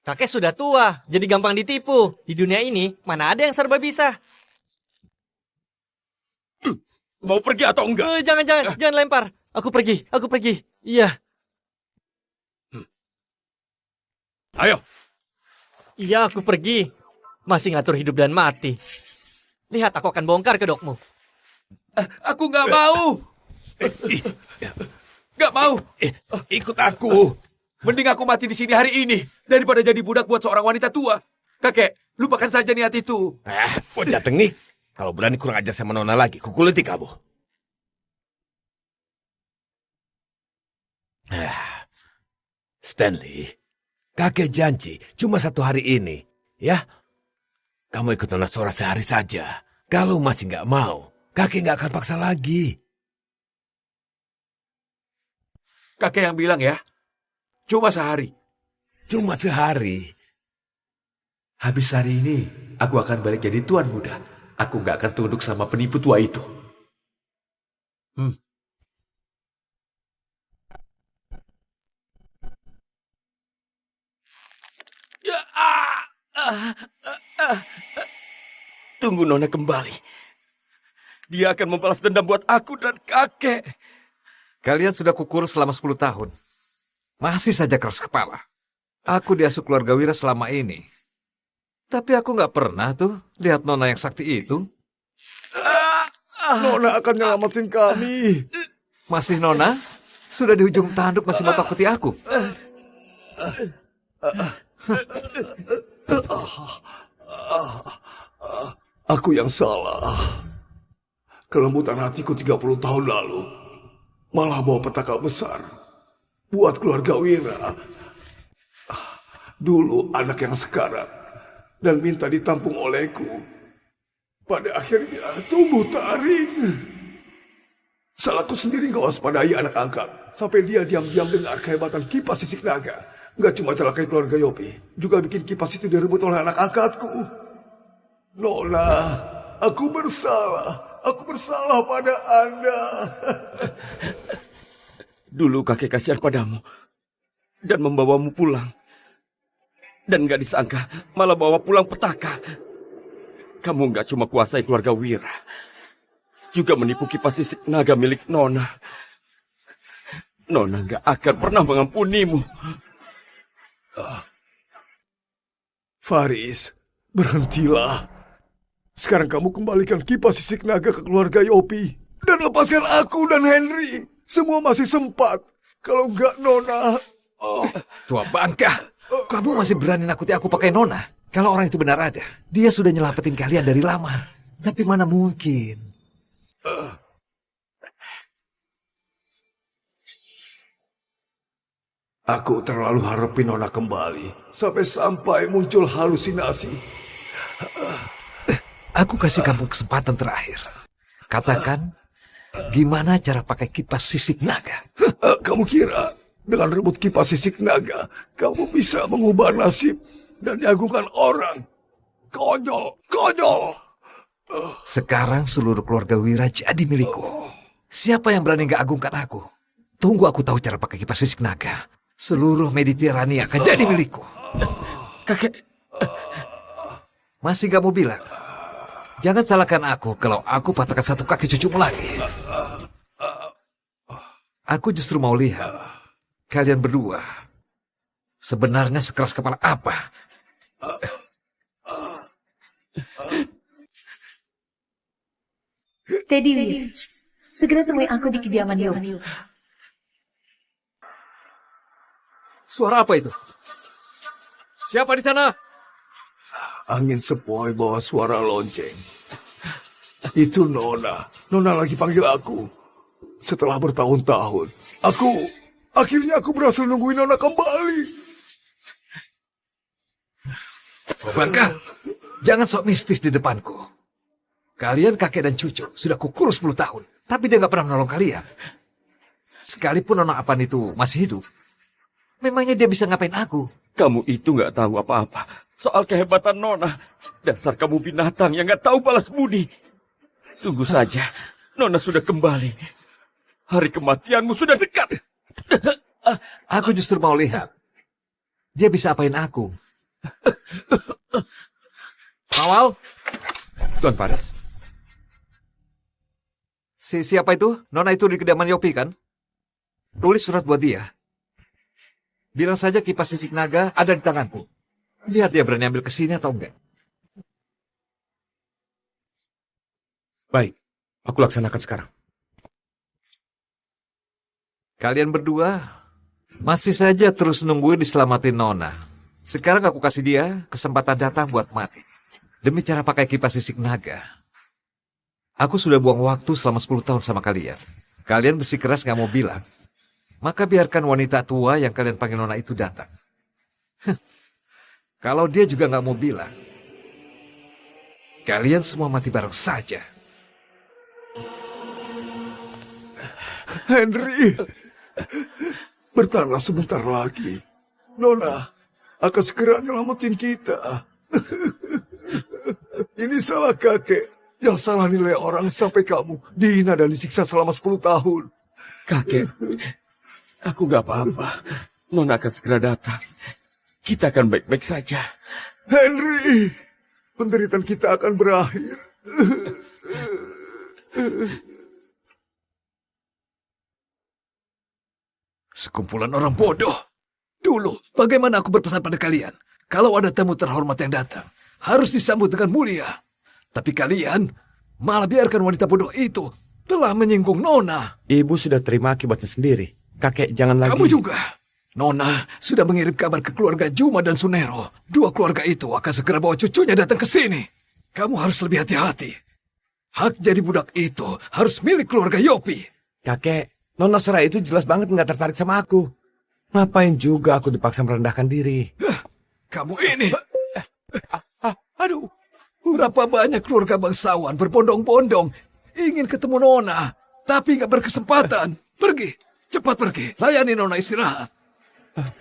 Kakek sudah tua, jadi gampang ditipu. Di dunia ini, mana ada yang serba bisa? Mau pergi atau enggak? Jangan lempar. Aku pergi. Iya. Ayo. Iya, aku pergi. Masih ngatur hidup dan mati. Lihat, aku akan bongkar kedokmu. Aku nggak mau. Nggak mau. Ikut aku. Mending aku mati di sini hari ini daripada jadi budak buat seorang wanita tua. Kakek, lupakan saja niat itu. Bocah tengik. Kalau berani kurang ajar sama Nona lagi, kukuliti kamu. Stanley, Kakek janji cuma 1 hari ini, ya. Kamu ikut Nona Sora sehari saja. Kalau masih nggak mau, kakek nggak akan paksa lagi. Kakek yang bilang ya, cuma sehari. Cuma sehari. Habis hari ini, aku akan balik jadi tuan muda. Aku nggak akan tunduk sama penipu tua itu. Tunggu Nona kembali. Dia akan membalas dendam buat aku dan kakek. Kalian sudah kukur selama 10 tahun. Masih saja keras kepala. Aku diasuh keluarga Wira selama ini. Tapi aku nggak pernah tuh lihat Nona yang sakti itu. Nona akan nyelamatin kami. Masih Nona? Sudah di ujung tanduk masih mau takuti aku. Aku yang salah. Kelembutan hatiku 30 tahun lalu. Malah bawa petaka besar. Buat keluarga Wira. Dulu anak yang sekarat. Dan minta ditampung olehku. Pada akhirnya tumbuh taring. Salahku sendiri gak waspadai anak angkat. Sampai dia diam-diam dengar kehebatan kipas sisik naga. Gak cuma celakai keluarga Yopi. Juga bikin kipas itu direbut oleh anak angkatku. Nona, aku bersalah. Aku bersalah pada Anda. Dulu kakek kasihan padamu. Dan membawamu pulang. Dan gak disangka malah bawa pulang petaka. Kamu gak cuma kuasai keluarga Wira. Juga menipu kipas sisik naga milik Nona. Nona gak akan pernah mengampunimu. Faris, berhentilah. Sekarang kamu kembalikan kipas sisik naga ke keluarga Yopi. Dan lepaskan aku dan Henry. Semua masih sempat. Kalau enggak Nona... Tua bangka. Kamu masih berani nakuti aku pakai Nona? Kalau orang itu benar ada, dia sudah nyelamatin kalian dari lama. Tapi mana mungkin? Aku terlalu harapin Nona kembali. Sampai muncul halusinasi. Aku kasih kamu kesempatan terakhir. Katakan, gimana cara pakai kipas sisik naga? Kamu kira dengan rebut kipas sisik naga, kamu bisa mengubah nasib dan diagungkan orang? Konyol, konyol. Sekarang seluruh keluarga Wira jadi milikku. Siapa yang berani gak agungkan aku? Tunggu aku tahu cara pakai kipas sisik naga. Seluruh Mediterania akan jadi milikku. Kakek, Masih gak mau bilang? Jangan salahkan aku kalau aku patahkan satu kaki cucumu lagi. Aku justru mau lihat kalian berdua sebenarnya sekeras kepala apa. Teddy Wir, segera temui aku di kediaman Yopi. Suara apa itu? Siapa di sana? Angin sepoi bawa suara lonceng. Itu Nona. Nona lagi panggil aku. Setelah bertahun-tahun, akhirnya aku berhasil nungguin Nona kembali. Bangka, jangan sok mistis di depanku. Kalian kakek dan cucu sudah kukurus 10 tahun, tapi dia nggak pernah menolong kalian. Sekalipun Nona Apan itu masih hidup, memangnya dia bisa ngapain aku? kamu itu gak tahu apa-apa soal kehebatan Nona. Dasar kamu binatang yang gak tahu balas budi. Tunggu saja, Nona sudah kembali. Hari kematianmu sudah dekat. Aku justru mau lihat. Dia bisa apain aku? Awal, Tuan Faris. siapa itu? Nona itu di kediaman Yopi kan? Tulis surat buat dia. Bilang saja kipas sisik naga ada di tanganku. Lihat dia berani ambil ke sini atau enggak. Baik, aku laksanakan sekarang. Kalian berdua masih saja terus nungguin diselamatin Nona. Sekarang aku kasih dia kesempatan datang buat mati. Demi cara pakai kipas sisik naga. Aku sudah buang waktu selama 10 tahun sama kalian. Kalian bersikeras gak mau bilang. Maka biarkan wanita tua yang kalian panggil Nona itu datang. Kalau dia juga nggak mau bilang, kalian semua mati bareng saja. Henry, bertahanlah sebentar lagi. Nona akan segera nyelamatin kita. Ini salah kakek yang salah nilai orang sampai kamu dihina dan disiksa selama 10 tahun. Kakek, aku nggak apa-apa. Nona akan segera datang. Kita akan baik-baik saja. Henry, penderitaan kita akan berakhir. Sekumpulan orang bodoh. Dulu, bagaimana aku berpesan pada kalian? Kalau ada tamu terhormat yang datang, harus disambut dengan mulia. Tapi kalian malah biarkan wanita bodoh itu telah menyinggung Nona. Ibu sudah terima akibatnya sendiri. Kakek, jangan lagi. Kamu juga. Nona sudah mengirim kabar ke keluarga Juma dan Sunero. Dua keluarga itu akan segera bawa cucunya datang ke sini. Kamu harus lebih hati-hati. Hak jadi budak itu harus milik keluarga Yopi. Kakek, Nona Sora itu jelas banget nggak tertarik sama aku. Ngapain juga aku dipaksa merendahkan diri? Kamu ini. Aduh. Berapa banyak keluarga bangsawan berbondong-bondong ingin ketemu Nona, tapi nggak berkesempatan. Pergi, cepat pergi. Layani Nona istirahat.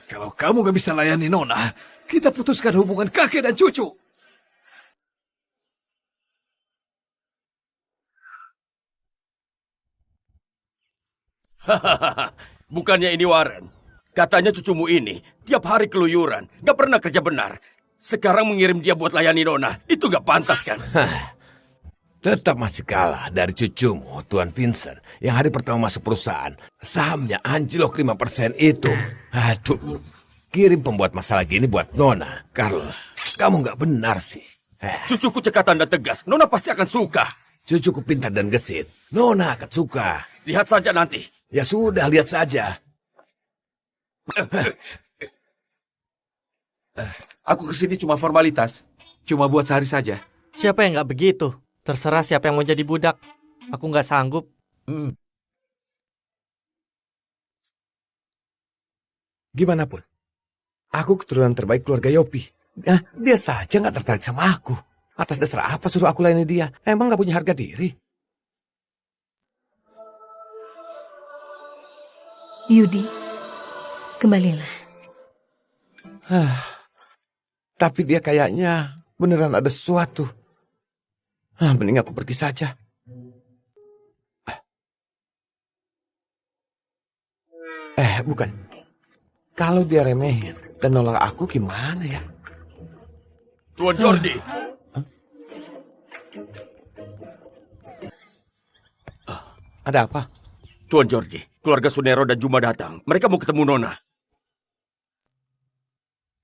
Kalau kamu nggak bisa layani Nona, kita putuskan hubungan kakek dan cucu. Hahaha, bukannya ini Warren. Katanya cucumu ini tiap hari keluyuran, gak pernah kerja benar. Sekarang mengirim dia buat layani Nona, itu gak pantas kan? Tetap masih kalah dari cucumu, Tuan Vincent, yang hari pertama masuk perusahaan. Sahamnya anjlok 5% itu. Aduh, kirim pembuat masalah gini buat Nona. Carlos, kamu nggak benar sih. Cucuku cekatan dan tegas, Nona pasti akan suka. Cucuku pintar dan gesit, Nona akan suka. Lihat saja nanti. Ya sudah, lihat saja. Aku kesini cuma formalitas. Cuma buat sehari saja. Siapa yang nggak begitu? Terserah siapa yang mau jadi budak. Aku nggak sanggup. Gimana pun, aku keturunan terbaik keluarga Yopi. Nah, dia saja nggak tertarik sama aku. Atas dasar apa suruh aku layani dia? Emang nggak punya harga diri? Yudi, kembalilah. Tapi dia kayaknya beneran ada sesuatu. Mending aku pergi saja. Bukan. Kalau dia remehin dan nolak aku gimana ya? Tuan Jordi. Ada apa? Tuan Jordi, keluarga Sunero dan Juma datang. Mereka mau ketemu Nona.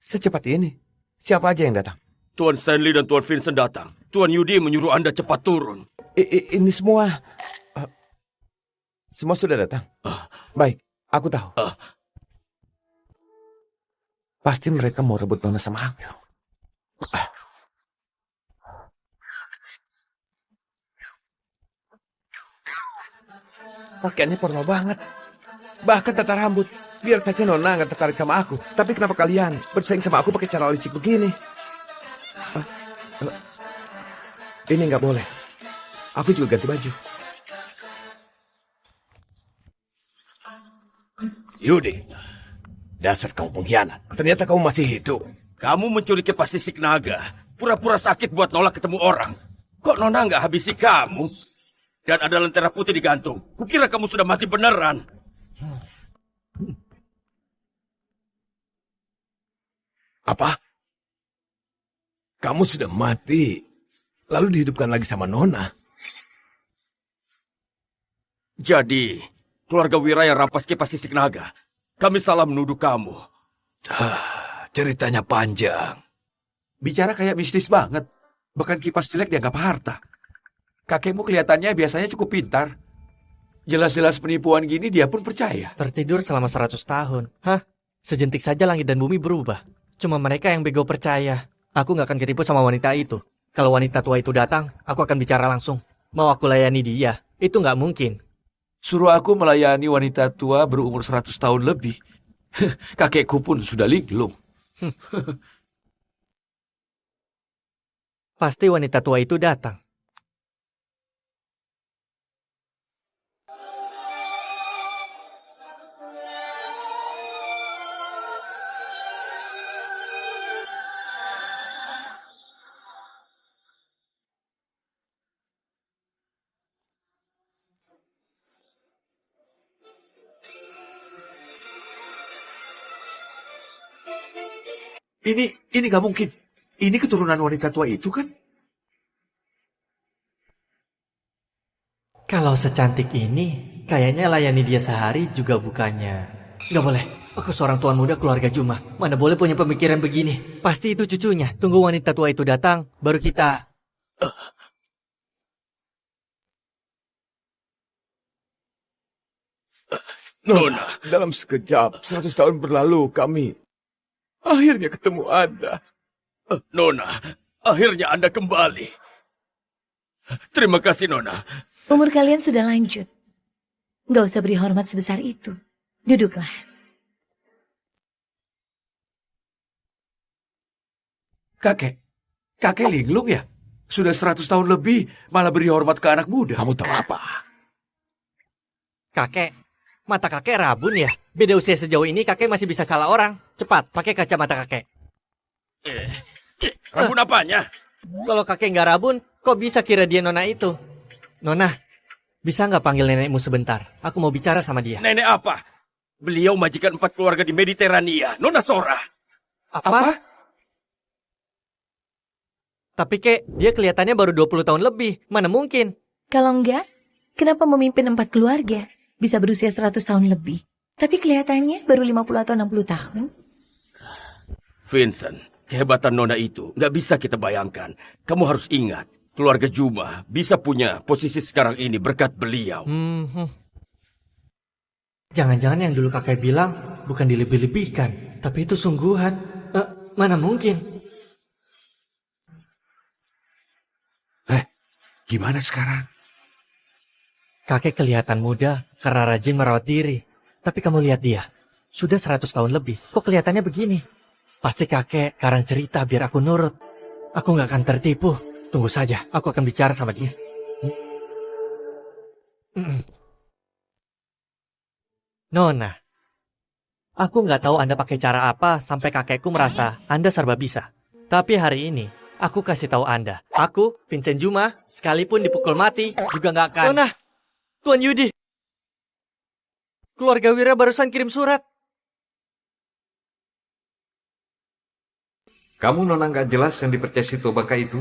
Secepat ini? Siapa aja yang datang? Tuan Stanley dan Tuan Vincent datang. Tuan Yudi menyuruh Anda cepat turun. Ini semua... semua sudah datang? Baik, aku tahu. Pasti mereka mau rebut Nona sama aku. Pakaiannya formal banget. Bahkan tata rambut. Biar saja Nona nggak tertarik sama aku. Tapi kenapa kalian bersaing sama aku pakai cara licik begini? Ini nggak boleh. Aku juga ganti baju. Yudi, dasar kamu pengkhianat. Ternyata kamu masih hidup. Kamu mencuri kipas sisik naga. Pura-pura sakit buat nolak ketemu orang. Kok Nona nggak habisi kamu? Dan ada lentera putih digantung. Kukira kamu sudah mati beneran. Apa? Kamu sudah mati, lalu dihidupkan lagi sama Nona? Jadi, keluarga Wira yang rampas kipas sisik naga. Kami salah menuduh kamu. Ceritanya panjang. Bicara kayak mistis banget. Bahkan kipas jelek dianggap harta. Kakekmu kelihatannya biasanya cukup pintar. Jelas-jelas penipuan gini dia pun percaya. Tertidur selama 100 tahun. Hah? Sejentik saja langit dan bumi berubah. Cuma mereka yang bego percaya. Aku nggak akan ketipu sama wanita itu. Kalau wanita tua itu datang, aku akan bicara langsung. Mau aku layani dia? Itu nggak mungkin. Suruh aku melayani wanita tua berumur 100 tahun lebih. Kakekku pun sudah linglung. Pasti wanita tua itu datang. Ini nggak mungkin. Ini keturunan wanita tua itu kan? Kalau secantik ini, kayaknya layani dia sehari juga bukannya. Nggak boleh. Aku seorang tuan muda keluarga Juma. Mana boleh punya pemikiran begini. Pasti itu cucunya. Tunggu wanita tua itu datang, baru kita... Nona, dalam sekejap, 100 tahun berlalu kami akhirnya ketemu Anda. Nona, akhirnya Anda kembali. Terima kasih, Nona. Umur kalian sudah lanjut. Nggak usah beri hormat sebesar itu. Duduklah. Kakek linglung ya? Sudah 100 tahun lebih, malah beri hormat ke anak muda. Kamu tahu apa? Kakek, mata kakek rabun ya? Beda usia sejauh ini kakek masih bisa salah orang. Cepat, pakai kacamata kakek. Rabun apanya? Kalau kakek nggak rabun, kok bisa kira dia nona itu? Nona, bisa nggak panggil nenekmu sebentar? Aku mau bicara sama dia. Nenek apa? Beliau majikan 4 keluarga di Mediterania. Nona Sora. Apa? Tapi kek, dia kelihatannya baru 20 tahun lebih. Mana mungkin? Kalau enggak, kenapa memimpin 4 keluarga? Bisa berusia 100 tahun lebih. Tapi kelihatannya baru 50 atau 60 tahun. Vincent, kehebatan Nona itu nggak bisa kita bayangkan. Kamu harus ingat, keluarga Juma bisa punya posisi sekarang ini berkat beliau. Jangan-jangan yang dulu kakek bilang bukan dilebih-lebihkan, tapi itu sungguhan. Mana mungkin? Gimana sekarang? Kakek kelihatan muda karena rajin merawat diri. Tapi kamu lihat dia, sudah 100 tahun lebih. Kok kelihatannya begini? Pasti kakek karang cerita biar aku nurut. Aku nggak akan tertipu. Tunggu saja, aku akan bicara sama dia. Nona, aku nggak tahu Anda pakai cara apa sampai kakekku merasa Anda serba bisa. Tapi hari ini, aku kasih tahu Anda. Aku, Vincent Juma, sekalipun dipukul mati, juga nggak akan... Nona, Tuan Yudi. Keluarga Wira barusan kirim surat. Kamu nona nggak jelas yang dipercaya si Tobaka itu?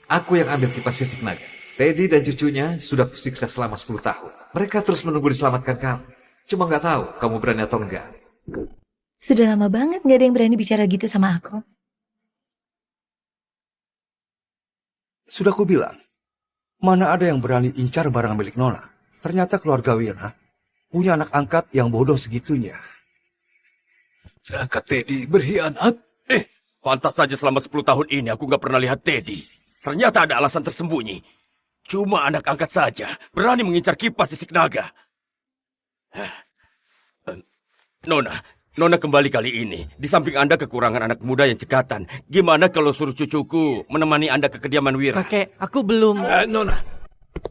Aku yang ambil kipas sisik naga. Teddy dan cucunya sudah kusiksa selama 10 tahun. Mereka terus menunggu diselamatkan kamu. Cuma nggak tahu kamu berani atau enggak. Sudah lama banget nggak ada yang berani bicara gitu sama aku. Sudah ku bilang, mana ada yang berani incar barang milik Nona. Ternyata keluarga Wira punya anak angkat yang bodoh segitunya. Jaka Teddy berkhianat? Pantas saja selama 10 tahun ini aku nggak pernah lihat Teddy. Ternyata ada alasan tersembunyi. Cuma anak angkat saja berani mengincar kipas sisik naga. Nona kembali kali ini. Di samping Anda kekurangan anak muda yang cekatan. Gimana kalau suruh cucuku menemani Anda ke kediaman Wira? Kakek, aku belum... Nona,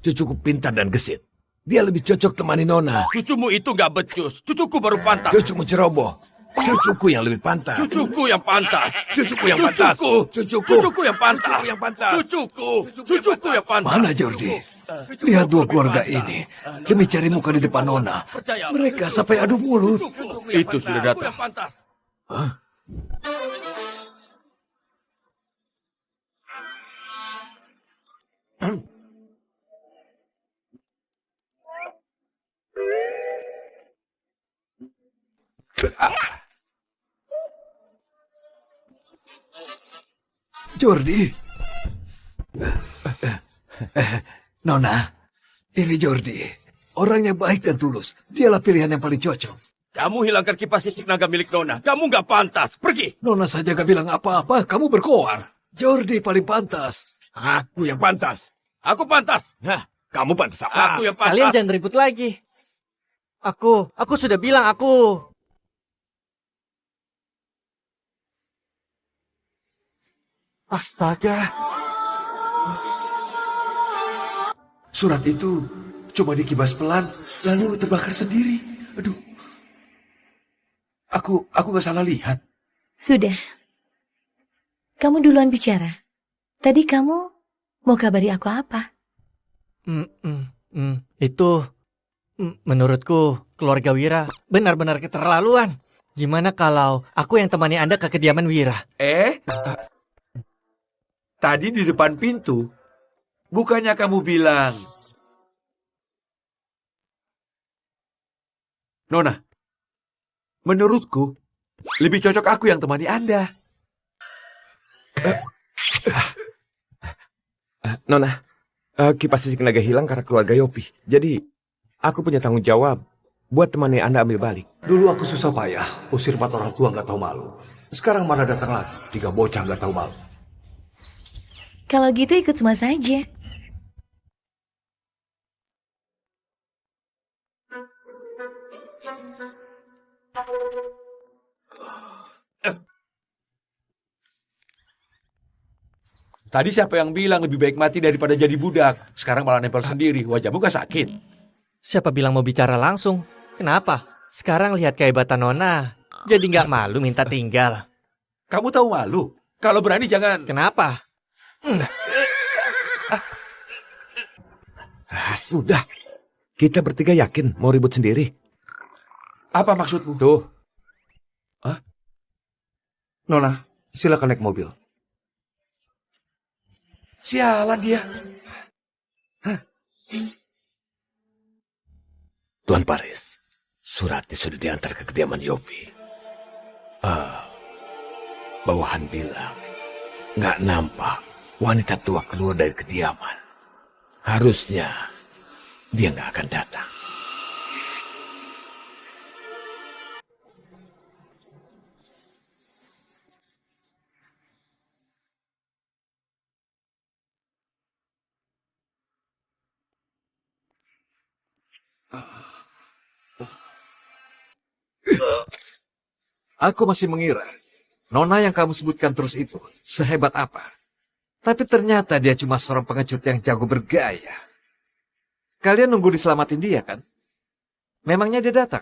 cucuku pintar dan gesit. Dia lebih cocok temani Nona. Cucumu itu nggak becus. Cucuku baru pantas. Cucumu ceroboh. Cucuku yang lebih pantas. Cucuku yang pantas. Cucuku yang pantas. Cucuku yang pantas. Cucuku yang pantas. Cucuku yang pantas. Mana Jordi? Lihat dua keluarga ini. Demi cari muka di depan Nona. Mereka sampai adu mulut. Itu sudah datang. Hah? Jordi. Nona, ini Jordi. Orangnya baik dan tulus. Dialah pilihan yang paling cocok. Kamu hilangkan kipas sisik naga milik Nona. Kamu nggak pantas. Pergi. Nona saja gak bilang apa-apa, kamu berkoar. Jordi paling pantas. Aku yang pantas. Aku pantas. Hah, kamu pantas apa? Aku yang pantas. Kalian jangan ribut lagi. Aku sudah bilang aku... Astaga. Surat itu cuma dikibas pelan, lalu terbakar sendiri. Aduh. Aku nggak salah lihat. Sudah. Kamu duluan bicara. Tadi kamu mau kabari aku apa? Menurutku, keluarga Wira benar-benar keterlaluan. Gimana kalau aku yang temani Anda ke kediaman Wira? Tadi di depan pintu, bukannya kamu bilang, Nona, menurutku lebih cocok aku yang temani Anda. Nona, kipas listrik naga hilang karena keluarga Yopi. Jadi, aku punya tanggung jawab buat temani Anda ambil balik. Dulu aku susah payah, usir 4 orang tua nggak tahu malu. Sekarang mana datang lagi, 3 bocah nggak tahu malu. Kalau gitu ikut semua saja. Tadi siapa yang bilang lebih baik mati daripada jadi budak? Sekarang malah nempel sendiri, wajahmu gak sakit? Siapa bilang mau bicara langsung? Kenapa? Sekarang lihat kehebatan Nona. Jadi nggak malu minta tinggal. Kamu tahu malu? Kalau berani jangan... Kenapa? Sudah. Kita bertiga yakin mau ribut sendiri. Apa maksudmu? Tuh. Nona, silakan naik mobil. Sialan dia. Tuan Paris, suratnya sudah diantar ke kediaman Yopi. Bawahan bilang, nggak nampak wanita tua keluar dari kediaman. Harusnya dia nggak akan datang. Aku masih mengira Nona yang kamu sebutkan terus itu sehebat apa. Tapi ternyata dia cuma seorang pengecut yang jago bergaya. Kalian nunggu diselamatin dia kan? Memangnya dia datang?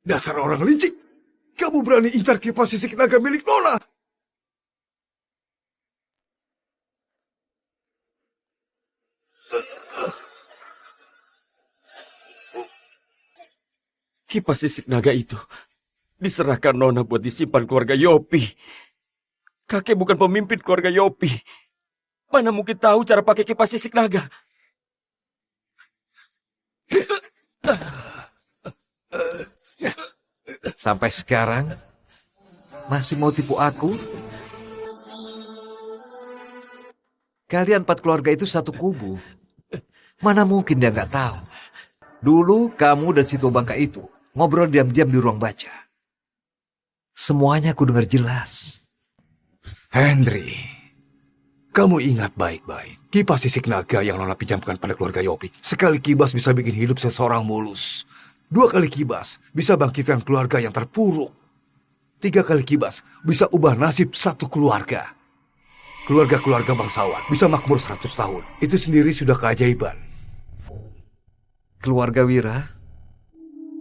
Dasar orang licik. Kamu berani incar kipas sisik naga milik Nona. Kipas sisik naga itu diserahkan Nona buat disimpan keluarga Yopi. Kakek bukan pemimpin keluarga Yopi. Mana mungkin tahu cara pakai kipas sisik naga? Sampai sekarang masih mau tipu aku? Kalian 4 keluarga itu satu kubu. Mana mungkin dia nggak tahu. Dulu kamu dan si tua bangka itu ngobrol diam-diam di ruang baca. Semuanya aku dengar jelas. Henry, kamu ingat baik-baik. Kipas sisik naga yang Nona pinjamkan pada keluarga Yopi. Sekali kibas bisa bikin hidup seseorang mulus. 2 kali kibas bisa bangkitkan keluarga yang terpuruk. 3 kali kibas bisa ubah nasib satu keluarga. Keluarga-keluarga bangsawan bisa makmur 100 tahun. Itu sendiri sudah keajaiban. Keluarga Wira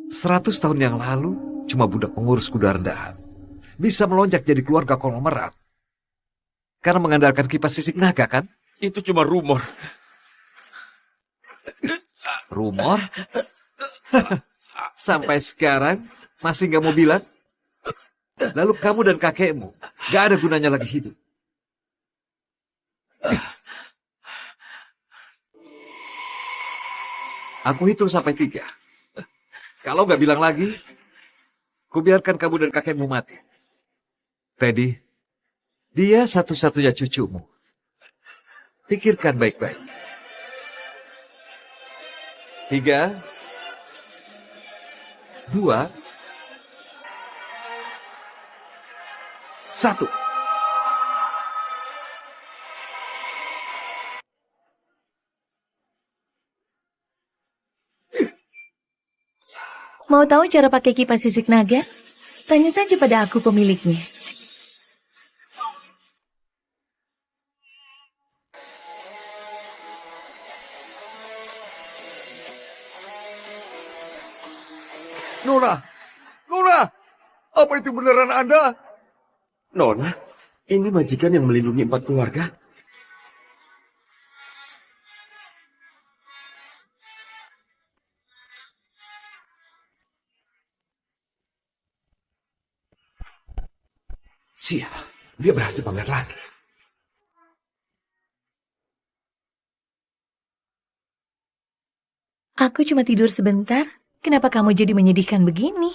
100 tahun yang lalu cuma budak pengurus kuda rendahan. Bisa melonjak jadi keluarga konglomerat. Karena mengandalkan kipas sisik naga kan? Itu cuma rumor. Rumor? Sampai sekarang masih nggak mau bilang? Lalu kamu dan kakekmu nggak ada gunanya lagi hidup. Aku hitung sampai 3. Kalau nggak bilang lagi, kubiarkan kamu dan kakekmu mati. Teddy, dia satu-satunya cucumu. Pikirkan baik-baik. 3, 2, 1. Mau tahu cara pakai kipas sisik naga? Tanya saja pada aku pemiliknya. Nona! Nona! Apa itu beneran Anda? Nona, ini majikan yang melindungi 4 keluarga. Sial, dia berhasil pamer lagi. Aku cuma tidur sebentar. Kenapa kamu jadi menyedihkan begini?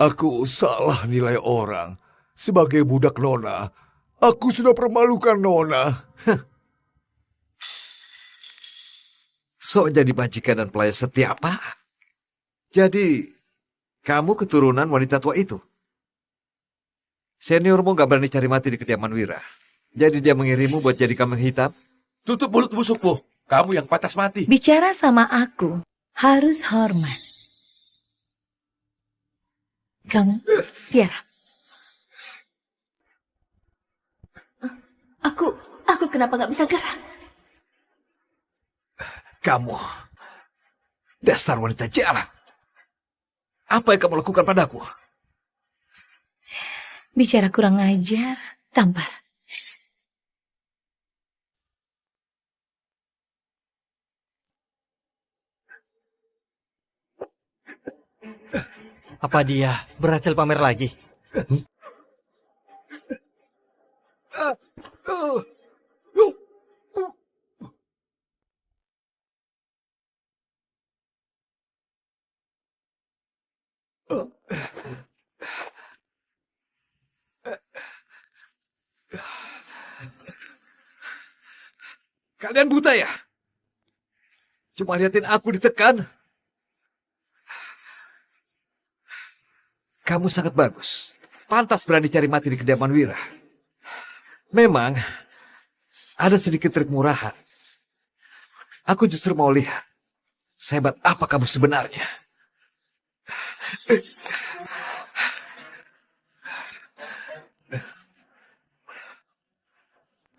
Aku salah nilai orang. Sebagai budak Nona, aku sudah permalukan Nona. Sok jadi majikan dan pelayan setia apaan? Jadi, kamu keturunan wanita tua itu? Seniormu gak berani cari mati di kediaman Wira. Jadi dia mengirimmu buat jadi kambing hitam? Tutup mulut busukmu. Kamu yang patas mati. Bicara sama aku harus hormat. Kamu, Tiara. Aku kenapa nggak bisa gerak? Kamu, dasar wanita jarang. Apa yang kamu lakukan padaku? Bicara kurang ajar, tampar. Apa dia berhasil pamer lagi? Kalian buta ya? Cuma liatin aku ditekan. Kamu sangat bagus. Pantas berani cari mati di kediaman Wira. Memang ada sedikit trik murahan. Aku justru mau lihat sehebat apa kamu sebenarnya.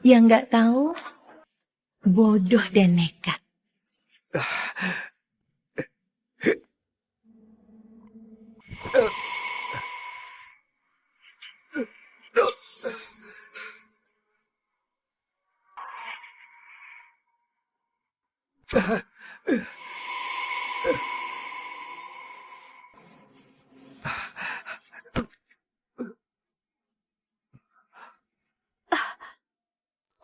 Yang nggak tahu, bodoh dan nekat.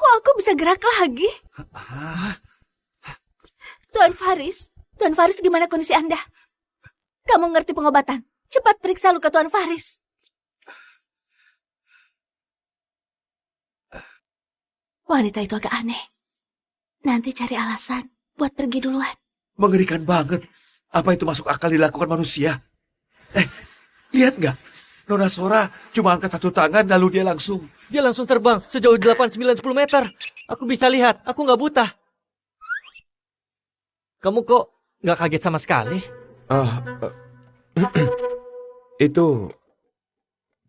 Kok aku bisa gerak lagi? Tuan Faris gimana kondisi Anda? Kamu ngerti pengobatan? Cepat periksa luka Tuan Faris. Wanita itu agak aneh. Nanti cari alasan buat pergi duluan. Mengerikan banget. Apa itu masuk akal dilakukan manusia? Lihat nggak? Nona Sora cuma angkat satu tangan lalu dia langsung. Dia langsung terbang sejauh 8, 9, 10 meter. Aku bisa lihat, aku nggak buta. Kamu kok nggak kaget sama sekali? Itu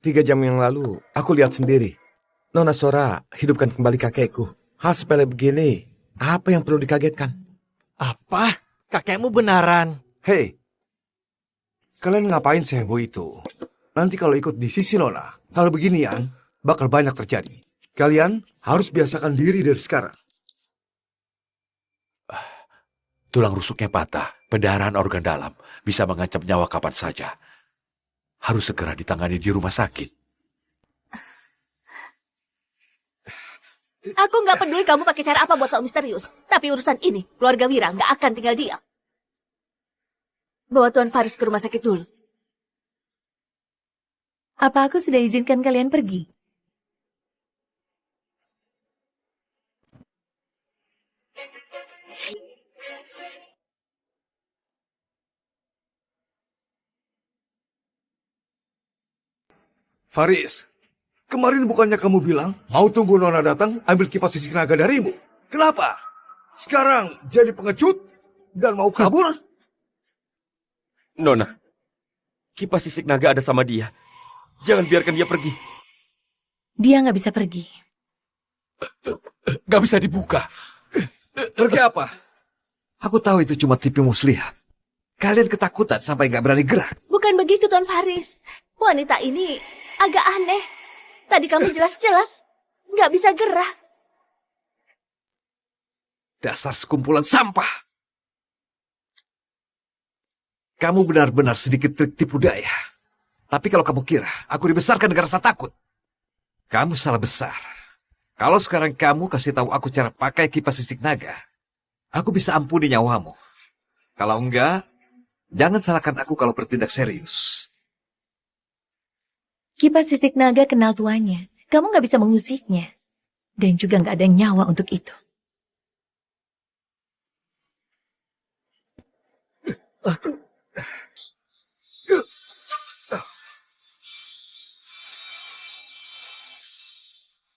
3 jam yang lalu aku lihat sendiri. Nona Sora hidupkan kembali kakekku. Hal sepele begini, apa yang perlu dikagetkan? Apa? Kakekmu benaran? Hei, kalian ngapain seheboh itu? Nanti kalau ikut di sisi Nona, hal beginian bakal banyak terjadi. Kalian harus biasakan diri dari sekarang. Tulang rusuknya patah, pendarahan organ dalam, bisa mengancam nyawa kapan saja. Harus segera ditangani di rumah sakit. Aku nggak peduli kamu pakai cara apa buat sok misterius. Tapi urusan ini, keluarga Wira nggak akan tinggal diam. Bawa Tuan Faris ke rumah sakit dulu. Apa aku sudah izinkan kalian pergi? Faris, kemarin bukannya kamu bilang mau tunggu Nona datang ambil kipas sisik naga darimu? Kenapa? Sekarang jadi pengecut dan mau kabur? Nona, kipas sisik naga ada sama dia. Jangan biarkan dia pergi. Dia nggak bisa pergi. Gak bisa dibuka. Pergi apa? Aku tahu itu cuma tipu muslihat. Kalian ketakutan sampai nggak berani gerak. Bukan begitu, Tuan Faris. Wanita ini agak aneh. Tadi kami jelas-jelas nggak bisa gerak. Dasar sekumpulan sampah. Kamu benar-benar sedikit trik tipu daya. Tapi kalau kamu kira aku dibesarkan dengan rasa takut, kamu salah besar. Kalau sekarang kamu kasih tahu aku cara pakai kipas sisik naga, aku bisa ampuni nyawamu. Kalau enggak, jangan salahkan aku kalau bertindak serius. Kipas sisik naga kenal tuannya. Kamu nggak bisa mengusiknya. Dan juga nggak ada nyawa untuk itu.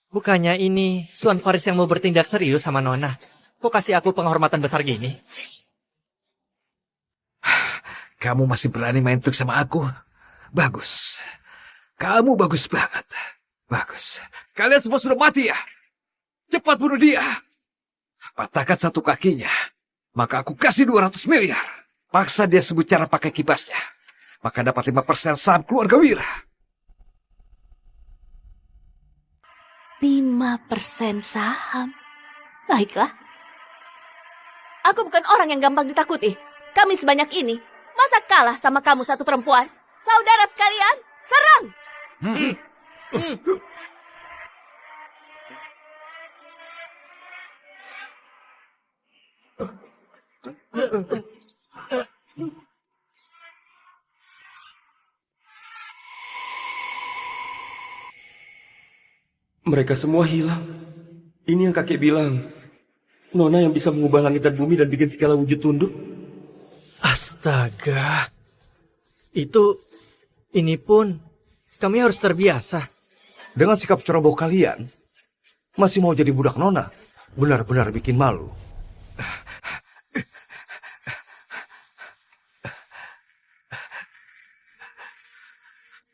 Bukannya ini Tuan Faris yang mau bertindak serius sama Nona? Kok kasih aku penghormatan besar gini? Kamu masih berani main trik sama aku? Bagus. Kamu bagus banget. Bagus. Kalian semua sudah mati ya? Cepat bunuh dia. Patahkan satu kakinya. Maka aku kasih 200 miliar. Paksa dia sebut cara pakai kipasnya. Maka dapat 5% saham keluarga Wira. 5% saham. Baiklah. Aku bukan orang yang gampang ditakuti. Kami sebanyak ini. Masa kalah sama kamu satu perempuan? Saudara sekalian, serang! Mereka semua hilang. Ini yang kakek bilang. Nona yang bisa mengubah langit dan bumi dan bikin segala wujud tunduk. Astaga. Ini pun, kami harus terbiasa. Dengan sikap ceroboh kalian, masih mau jadi budak Nona. Benar-benar bikin malu.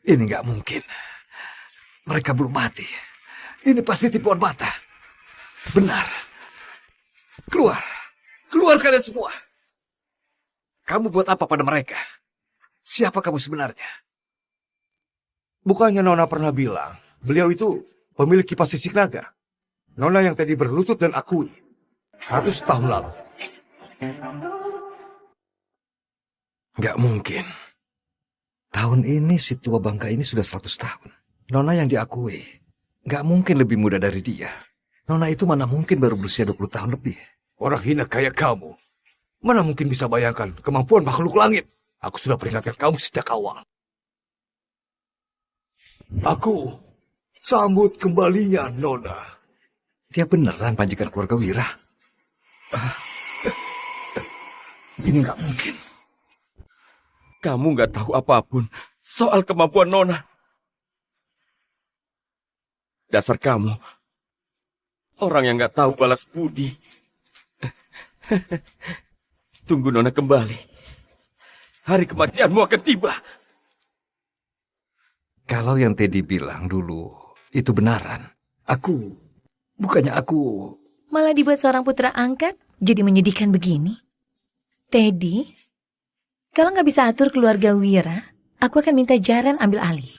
Ini nggak mungkin. Mereka belum mati. Ini pasti tipuan mata. Benar. Keluar. Keluar kalian semua. Kamu buat apa pada mereka? Siapa kamu sebenarnya? Bukannya Nona pernah bilang, beliau itu pemilik kipas sisik naga. Nona yang tadi berlutut dan akui 100 tahun lalu. Nggak mungkin. Tahun ini si tua bangka ini sudah 100 tahun. Nona yang diakui. Nggak mungkin lebih muda dari dia. Nona itu mana mungkin baru berusia 20 tahun lebih. Orang hina kayak kamu, mana mungkin bisa bayangkan kemampuan makhluk langit. Aku sudah peringatkan kamu sejak awal. Aku sambut kembalinya Nona. Dia beneran panjikan keluarga Wira. Ini nggak mungkin. Kamu nggak tahu apapun soal kemampuan Nona. Dasar kamu, orang yang nggak tahu balas budi. Tunggu Nona kembali. Hari kematianmu akan tiba. Kalau yang Teddy bilang dulu itu benaran, bukannya aku. Malah dibuat seorang putra angkat jadi menyedihkan begini. Teddy, kalau nggak bisa atur keluarga Wira, aku akan minta Jaran ambil alih.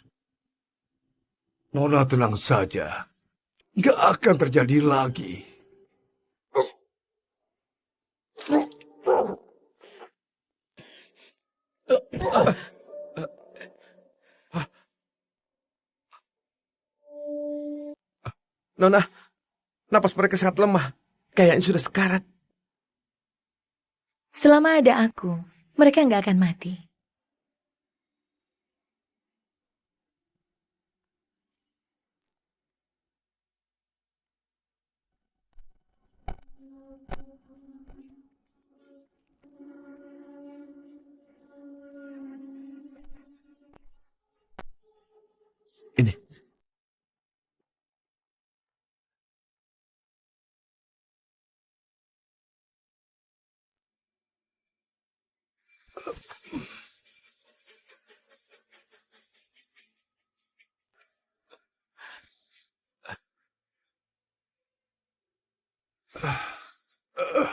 Nona tenang saja. Nggak akan terjadi lagi. Nona, napas mereka sangat lemah. Kayaknya sudah sekarat. Selama ada aku, mereka nggak akan mati. Ini.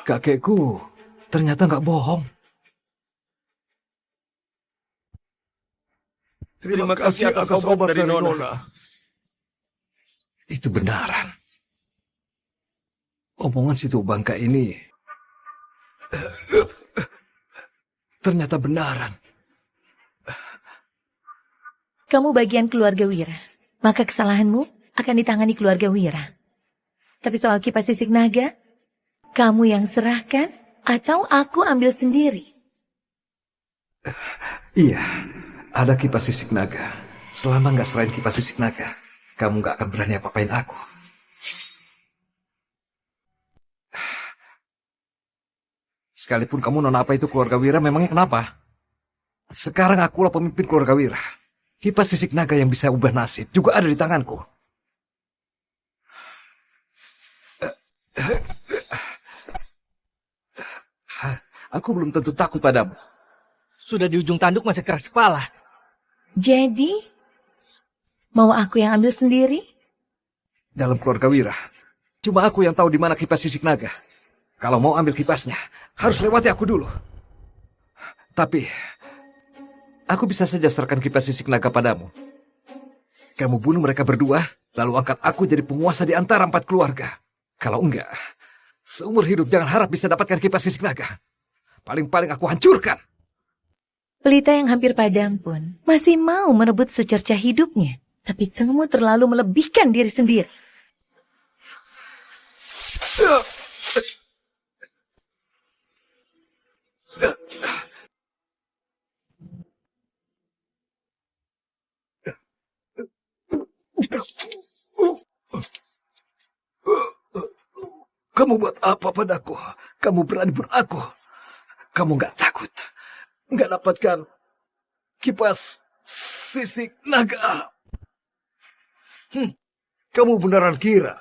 Kakekku ternyata nggak bohong. Terima kasih atas obat dari Nona. Itu benaran. Omongan si tua bangka ini ternyata benaran. Kamu bagian keluarga Wira, maka kesalahanmu akan ditangani keluarga Wira. Tapi soal kipas sisik naga, kamu yang serahkan atau aku ambil sendiri? Iya, ada kipas sisik naga. Selama nggak selain kipas sisik naga, kamu nggak akan berani apa-apain aku. Sekalipun kamu nona apa itu keluarga Wira, memangnya kenapa? Sekarang akulah pemimpin keluarga Wira. Kipas sisik naga yang bisa ubah nasib juga ada di tanganku. Aku belum tentu takut padamu. Sudah di ujung tanduk masih keras kepala. Jadi, mau aku yang ambil sendiri? Dalam keluarga Wira, cuma aku yang tahu di mana kipas sisik naga. Kalau mau ambil kipasnya, harus lewati aku dulu. Tapi, aku bisa saja serahkan kipas sisik naga padamu. Kamu bunuh mereka berdua, lalu angkat aku jadi penguasa di antara 4 keluarga. Kalau enggak, seumur hidup jangan harap bisa dapatkan kipas sisik naga. Paling-paling aku hancurkan. Pelita yang hampir padam pun masih mau merebut secercah hidupnya. Tapi kamu terlalu melebihkan diri sendiri. Kamu buat apa padaku? Kamu berani bunuh aku? Kamu nggak takut? Nggak dapatkan kipas sisik naga? Kamu beneran kira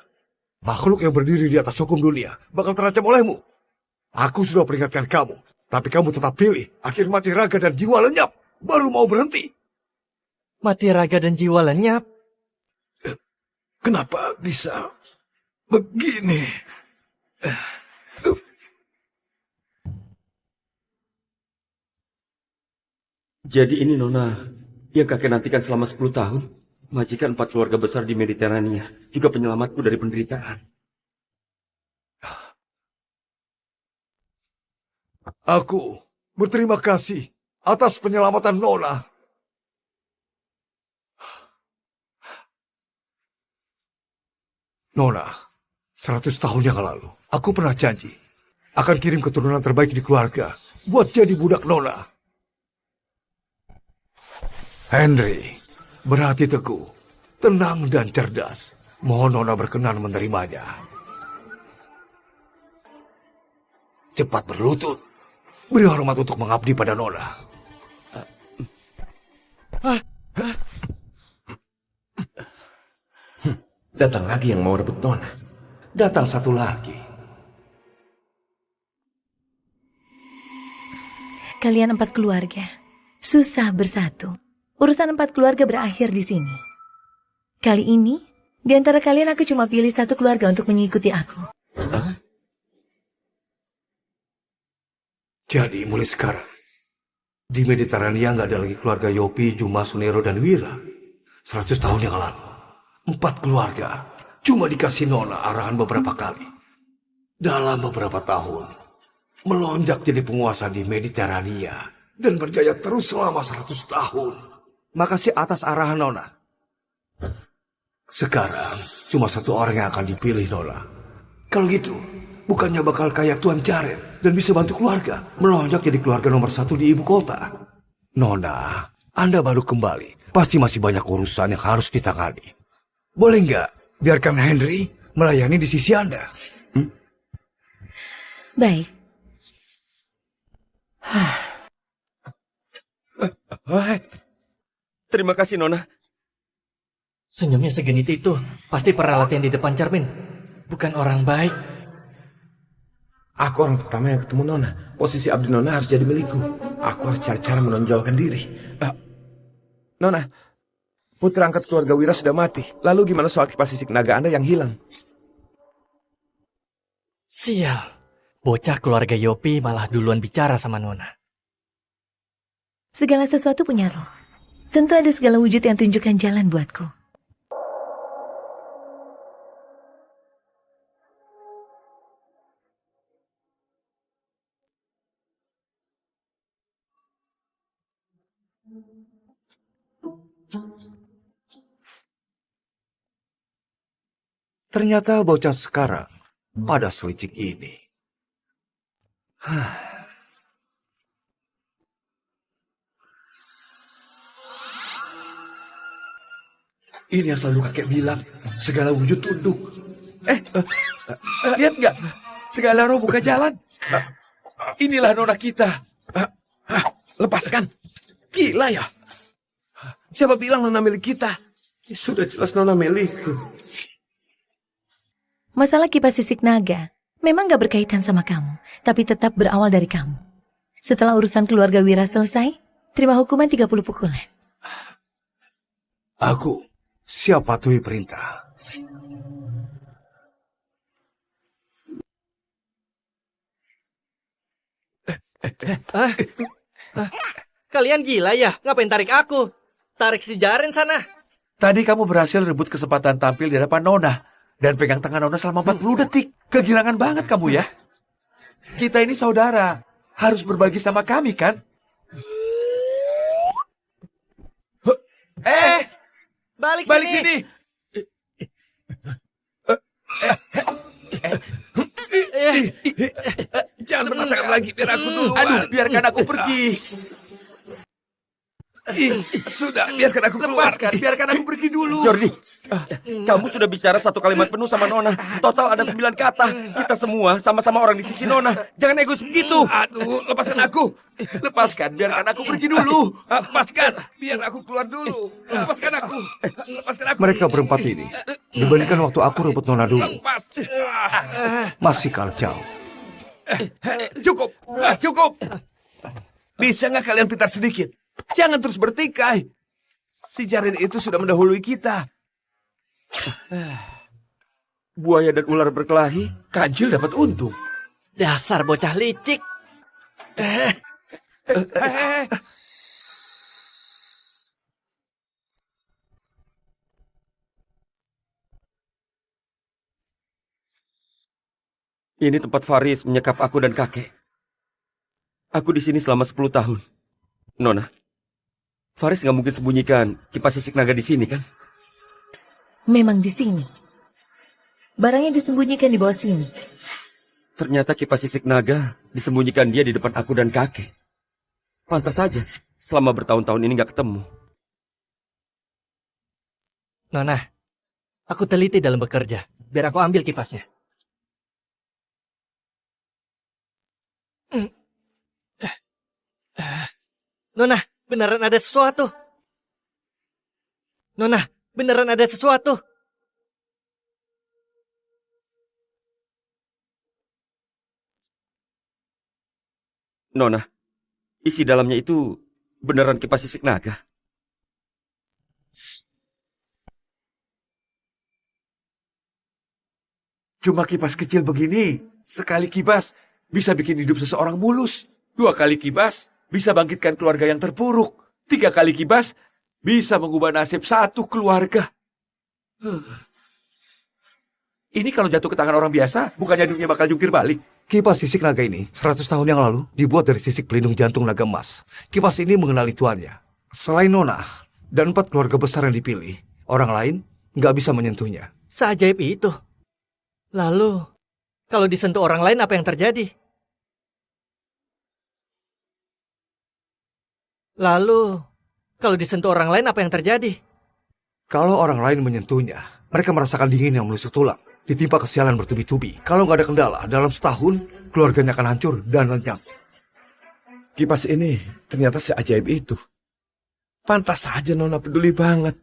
makhluk yang berdiri di atas hukum dunia bakal terancam olehmu? Aku sudah peringatkan kamu, tapi kamu tetap pilih akhir mati raga dan jiwa lenyap, baru mau berhenti. Mati raga dan jiwa lenyap. Kenapa bisa begini? Jadi ini Nona yang kakek nantikan selama 10 tahun. Majikan 4 keluarga besar di Mediterania. Juga penyelamatku dari penderitaan. Aku berterima kasih atas penyelamatan Nona. Nona, 100 tahun yang lalu, aku pernah janji akan kirim keturunan terbaik di keluarga buat jadi budak Nona. Henry berhati teguh, tenang dan cerdas. Mohon Nona berkenan menerimanya. Cepat berlutut, beri hormat untuk mengabdi pada Nona. Datang lagi yang mau rebut Nona. Datang satu lagi. Kalian 4 keluarga, susah bersatu. Urusan 4 keluarga berakhir di sini. Kali ini, di antara kalian aku cuma pilih 1 keluarga untuk mengikuti aku. Jadi mulai sekarang, di Mediterania nggak ada lagi keluarga Yopi, Juma, Sunero, dan Wira. 100 tahun yang lalu, 4 keluarga cuma dikasih Nona arahan beberapa kali. Dalam beberapa tahun, melonjak jadi penguasa di Mediterania dan berjaya terus selama 100 tahun. Makasih atas arahan Nona. Sekarang, cuma 1 orang yang akan dipilih Nona. Kalau gitu, bukannya bakal kayak Tuan Jared dan bisa bantu keluarga melonjak jadi keluarga nomor 1 di ibu kota. Nona, Anda baru kembali. Pasti masih banyak urusan yang harus ditangani. Boleh nggak biarkan Henry melayani di sisi Anda? Baik. Terima kasih Nona. Senyumnya segenit itu. Pasti pernah latihan di depan cermin. Bukan orang baik. Aku orang pertama yang ketemu Nona. Posisi abdi Nona harus jadi milikku. Aku harus cari cara menonjolkan diri. Nona, putra angkat keluarga Wira sudah mati. Lalu gimana soal kipas sisik naga Anda yang hilang? Sial. Bocah keluarga Yopi malah duluan bicara sama Nona. Segala sesuatu punya roh. Tentu ada segala wujud yang tunjukkan jalan buatku. Ternyata bocah sekarang pada selicik ini. Ini yang selalu kakek bilang, segala wujud tunduk. Lihat nggak? Segala roh buka jalan. Inilah nona kita. Lepaskan. Gila ya. Siapa bilang nona milik kita? Sudah jelas nona milikku. Masalah kipas sisik naga memang gak berkaitan sama kamu, tapi tetap berawal dari kamu. Setelah urusan keluarga Wira selesai, terima hukuman 30 pukulan. Aku siap patuhi perintah. Kalian gila ya? Ngapain tarik aku? Tarik si Jaren sana. Tadi kamu berhasil rebut kesempatan tampil di hadapan Nona dan pegang tangan Nona selama 40 detik. Kegirangan banget kamu ya. Kita ini saudara, harus berbagi sama kami kan? Balik sini. Jangan bermasakan lagi, biar aku dulu. Aduh, biarkan aku pergi. Sudah, biarkan aku keluar. Lepaskan, biarkan aku pergi dulu. Jordi, kamu sudah bicara 1 kalimat penuh sama Nona. Total ada 9 kata. Kita semua sama-sama orang di sisi Nona. Jangan egois begitu. Aduh, lepaskan aku. Lepaskan, biarkan aku pergi dulu. Lepaskan, biar aku keluar dulu. Lepaskan aku. Lepaskan aku. Mereka berempat ini dibandingkan waktu aku rebut Nona dulu, Lepas. masih kalah jauh. Cukup, cukup. Bisa nggak kalian pintar sedikit? Jangan terus bertikai. Si Jaren itu sudah mendahului kita. Buaya dan ular berkelahi. Kancil dapat untung. Dasar bocah licik. Ini tempat Faris menyekap aku dan kakek. Aku di sini selama 10 tahun. Nona, Faris nggak mungkin sembunyikan kipas sisik naga di sini kan? Memang di sini. Barangnya disembunyikan di bawah sini. Ternyata kipas sisik naga disembunyikan dia di depan aku dan kakek. Pantas saja, selama bertahun-tahun ini nggak ketemu. Nona, aku teliti dalam bekerja. Biar aku ambil kipasnya. Nona, beneran ada sesuatu. Nona, beneran ada sesuatu. Nona, isi dalamnya itu beneran kipas sisik naga. Cuma kipas kecil begini, sekali kibas bisa bikin hidup seseorang mulus. 2 kali kibas bisa bangkitkan keluarga yang terpuruk. 3 kali kibas bisa mengubah nasib 1 keluarga. Ini kalau jatuh ke tangan orang biasa, bukannya dunia bakal jungkir balik. Kipas sisik naga ini 100 tahun yang lalu dibuat dari sisik pelindung jantung naga emas. Kipas ini mengenali tuannya. Selain Nona dan 4 keluarga besar yang dipilih, orang lain nggak bisa menyentuhnya. Seajaib itu. Lalu, kalau disentuh orang lain apa yang terjadi? Lalu, kalau disentuh orang lain apa yang terjadi? Kalau orang lain menyentuhnya, mereka merasakan dingin yang menusuk tulang. Ditimpa kesialan bertubi-tubi. Kalau nggak ada kendala, dalam setahun, keluarganya akan hancur dan lenyap. Kipas ini ternyata seajaib itu. Pantas saja Nona peduli banget.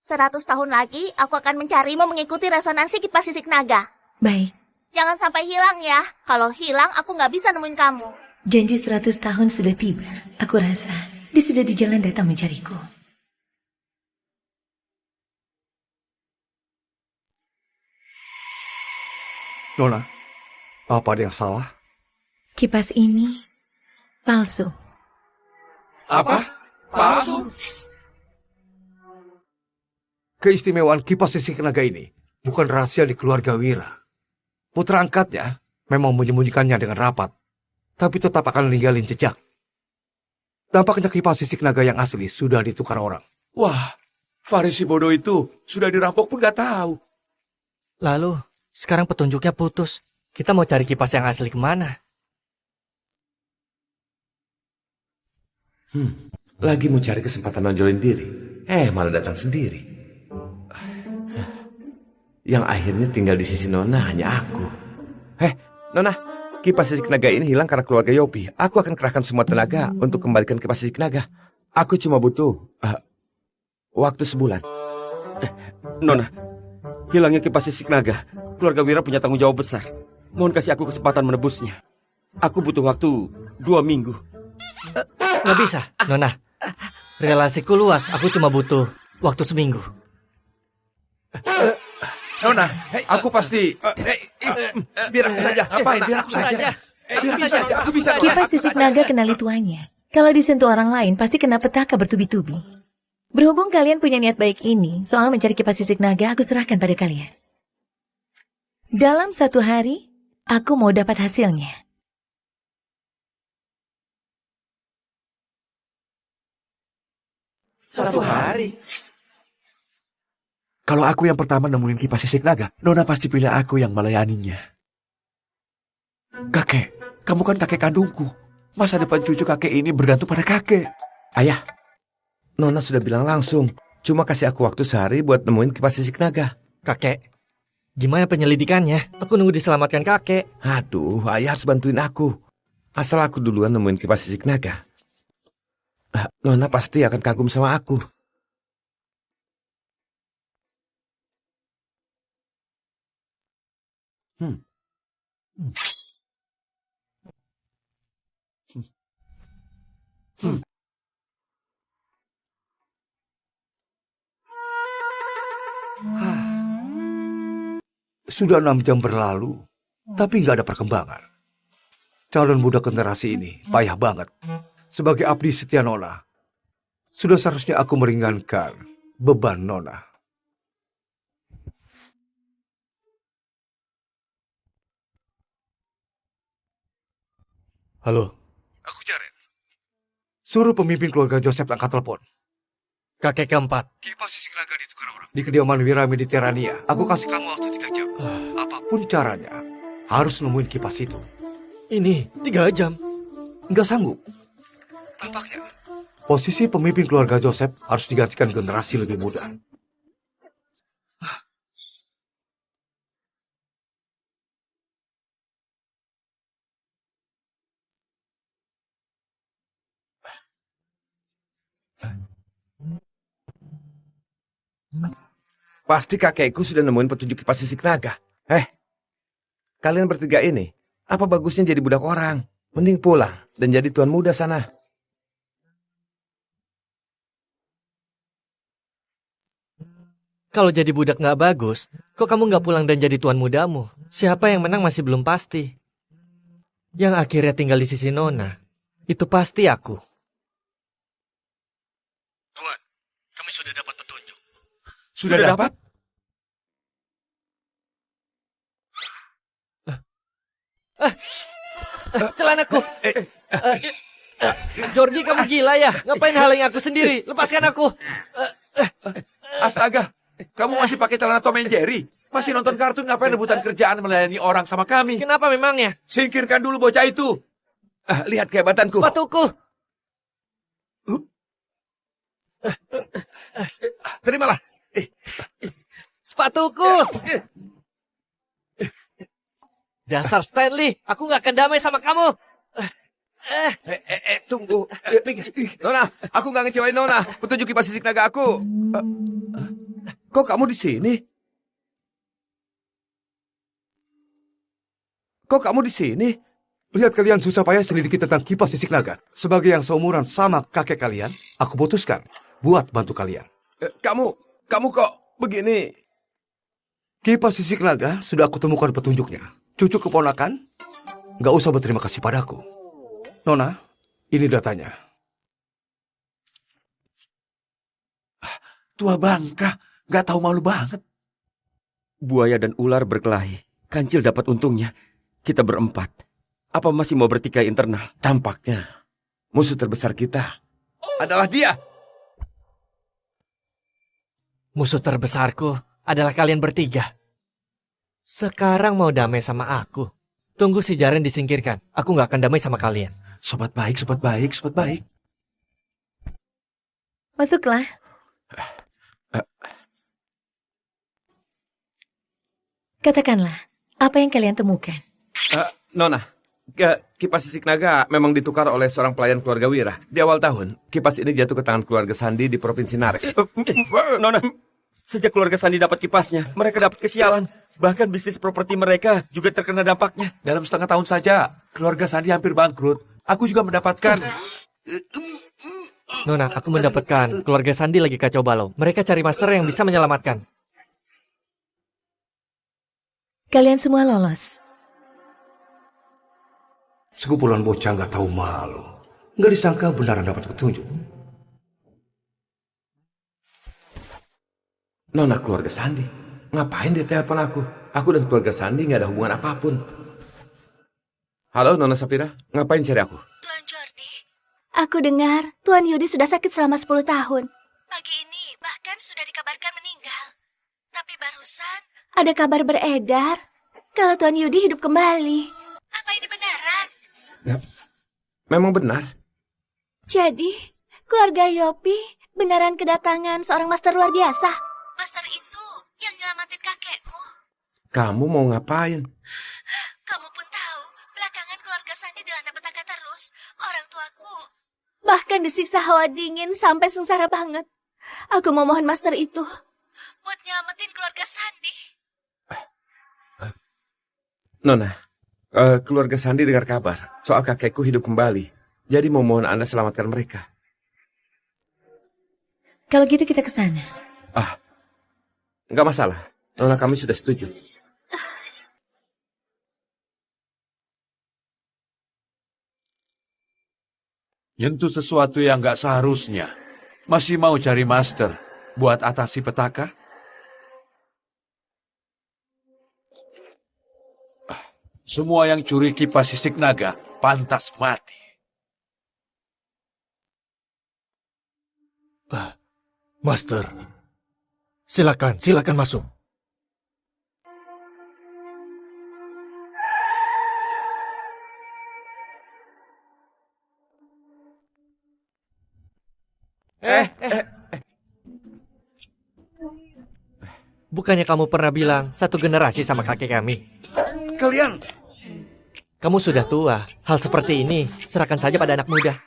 Seratus tahun lagi, aku akan mencarimu mengikuti resonansi kipas sisik naga. Baik, Jangan sampai hilang ya. Kalau hilang, aku nggak bisa nemuin kamu. janji 100 tahun sudah tiba. Aku rasa dia sudah di jalan datang mencariku. Nona, apa ada yang salah? Kipas ini palsu. Apa? Palsu? Keistimewaan kipas sisik naga ini bukan rahasia di keluarga Wira. Putra angkatnya memang menyembunyikannya dengan rapat, tapi tetap akan meninggalin jejak. Tampaknya kipas sisik naga yang asli sudah ditukar orang. Wah, Farisi bodoh itu sudah dirampok pun gak tahu. Lalu, sekarang petunjuknya putus. Kita mau cari kipas yang asli kemana? Lagi mau cari kesempatan nonjolin diri. Malah datang sendiri. Yang akhirnya tinggal di sisi Nona hanya aku. Nona, kipas sisik naga ini hilang karena keluarga Yopi. Aku akan kerahkan semua tenaga untuk kembalikan kipas sisik naga. Aku cuma butuh waktu sebulan. Nona, hilangnya kipas sisik naga. Keluarga Wira punya tanggung jawab besar. Mohon kasih aku kesempatan menebusnya. Aku butuh waktu 2 minggu. Nggak bisa, Nona. Relasiku luas, aku cuma butuh waktu seminggu. Nona, aku pasti... biar aku saja. Ngapain? Biar aku saja. Biar aku saja. Aku bisa. Kipas sisik naga kenali tuannya. Kalau disentuh orang lain, pasti kena petaka bertubi-tubi. Berhubung kalian punya niat baik ini, soal mencari kipas sisik naga, aku serahkan pada kalian. Dalam 1 hari, aku mau dapat hasilnya. Satu hari. Kalau aku yang pertama nemuin kipas sisik naga, Nona pasti pilih aku yang melayaninya. Kakek, kamu kan kakek kandungku. Masa depan cucu kakek ini bergantung pada kakek. Ayah, Nona sudah bilang langsung. Cuma kasih aku waktu sehari buat nemuin kipas sisik naga. Kakek, gimana penyelidikannya? Aku nunggu diselamatkan kakek. Aduh, ayah harus bantuin aku. Asal aku duluan nemuin kipas sisik naga. Nona pasti akan kagum sama aku. Sudah 6 jam berlalu, tapi nggak ada perkembangan. Calon budak generasi ini payah banget. Sebagai abdi setia Nona, sudah seharusnya aku meringankan beban Nona. Halo, Aku Jaren. Suruh pemimpin keluarga Joseph angkat telepon. kakek keempat. Kipas sisik naga ditukar orang. Di kediaman Wira Mediterania, aku kasih kamu waktu 3 jam. Apapun caranya, harus nemuin kipas itu. Ini 3 jam. Nggak sanggup. Tampaknya, posisi pemimpin keluarga Joseph harus digantikan generasi lebih muda. Pasti kakekku sudah nemuin petunjuk kipas sisik naga. Kalian bertiga ini, apa bagusnya jadi budak orang? Mending pulang dan jadi tuan muda sana. Kalau jadi budak nggak bagus, kok kamu nggak pulang dan jadi tuan mudamu? Siapa yang menang masih belum pasti. Yang akhirnya tinggal di sisi Nona, itu pasti aku. Tuan, kami sudah dapat petunjuk. Sudah dapat? Celanaku. Jordi, kamu gila ya? Ngapain halangi aku sendiri? Lepaskan aku. Astaga, kamu masih pakai celana Tom and Jerry? Masih nonton kartun, ngapain rebutan kerjaan melayani orang sama kami? Kenapa memangnya? Singkirkan dulu bocah itu. Lihat kehebatanku. Sepatuku. Terimalah. Sepatuku. Dasar Stanley, aku nggak akan damai sama kamu. Tunggu. Nona, aku nggak ngecewain Nona. Petunjuk kipas sisik naga aku. Kok kamu di sini? Kok kamu di sini? Lihat kalian susah payah selidiki tentang kipas sisik naga. Sebagai yang seumuran sama kakek kalian, aku putuskan buat bantu kalian. Kamu kok begini? Kipas sisik naga sudah aku temukan petunjuknya. cucu keponakan, nggak usah berterima kasih padaku. Nona, ini datanya. Tua bangka, gak tahu malu banget. Buaya dan ular berkelahi. Kancil dapat untungnya. Kita berempat. Apa masih mau bertikai internal? Tampaknya musuh terbesar kita adalah dia. Musuh terbesarku adalah kalian bertiga. Sekarang mau damai sama aku. Tunggu si Jaren disingkirkan. Aku nggak akan damai sama kalian. Sobat baik, sobat baik, sobat baik. Masuklah. Katakanlah, apa yang kalian temukan? Nona, kipas sisik naga memang ditukar oleh seorang pelayan keluarga Wira. Di awal tahun, kipas ini jatuh ke tangan keluarga Sandi di Provinsi Nares. Nona, sejak keluarga Sandi dapat kipasnya, mereka dapat kesialan. Bahkan bisnis properti mereka juga terkena dampaknya. Dalam setengah tahun saja, keluarga Sandi hampir bangkrut. Aku juga mendapatkan... Nona, aku mendapatkan keluarga Sandi lagi kacau balau. Mereka cari master yang bisa menyelamatkan. Kalian semua lolos. Sekumpulan bocah nggak tahu malu. Nggak disangka benaran dapat petunjuk. Nona keluarga Sandi, ngapain dia telepon aku? Aku dan keluarga Sandi nggak ada hubungan apapun. Halo Nona Sapira, ngapain cari aku? Tuan Jordi, aku dengar Tuan Yudi sudah sakit selama 10 tahun. Pagi ini bahkan sudah dikabarkan meninggal. Tapi barusan ada kabar beredar kalau Tuan Yudi hidup kembali. Apa ini benaran? Ya, memang benar. Jadi, keluarga Yopi benaran kedatangan seorang master luar biasa. Master itu yang nyelamatin kakekmu. Kamu mau ngapain? Kamu pun tahu, belakangan keluarga Sandi dilanda petaka terus. Orang tuaku bahkan disiksa hawa dingin sampai sengsara banget. Aku mau mohon master itu buat nyelamatin keluarga Sandi. Nona, keluarga Sandi dengar kabar soal kakekku hidup kembali. Jadi mau mohon Anda selamatkan mereka. Kalau gitu kita ke sana. Nggak masalah. Nona kami sudah setuju. Nyentuh sesuatu yang gak seharusnya. Masih mau cari master buat atasi petaka? Semua yang curi kipas sisik naga pantas mati. Master, silakan masuk. Bukannya kamu pernah bilang satu generasi sama kakek kami? Kalian, Kamu sudah tua. Hal seperti ini serahkan saja pada anak muda.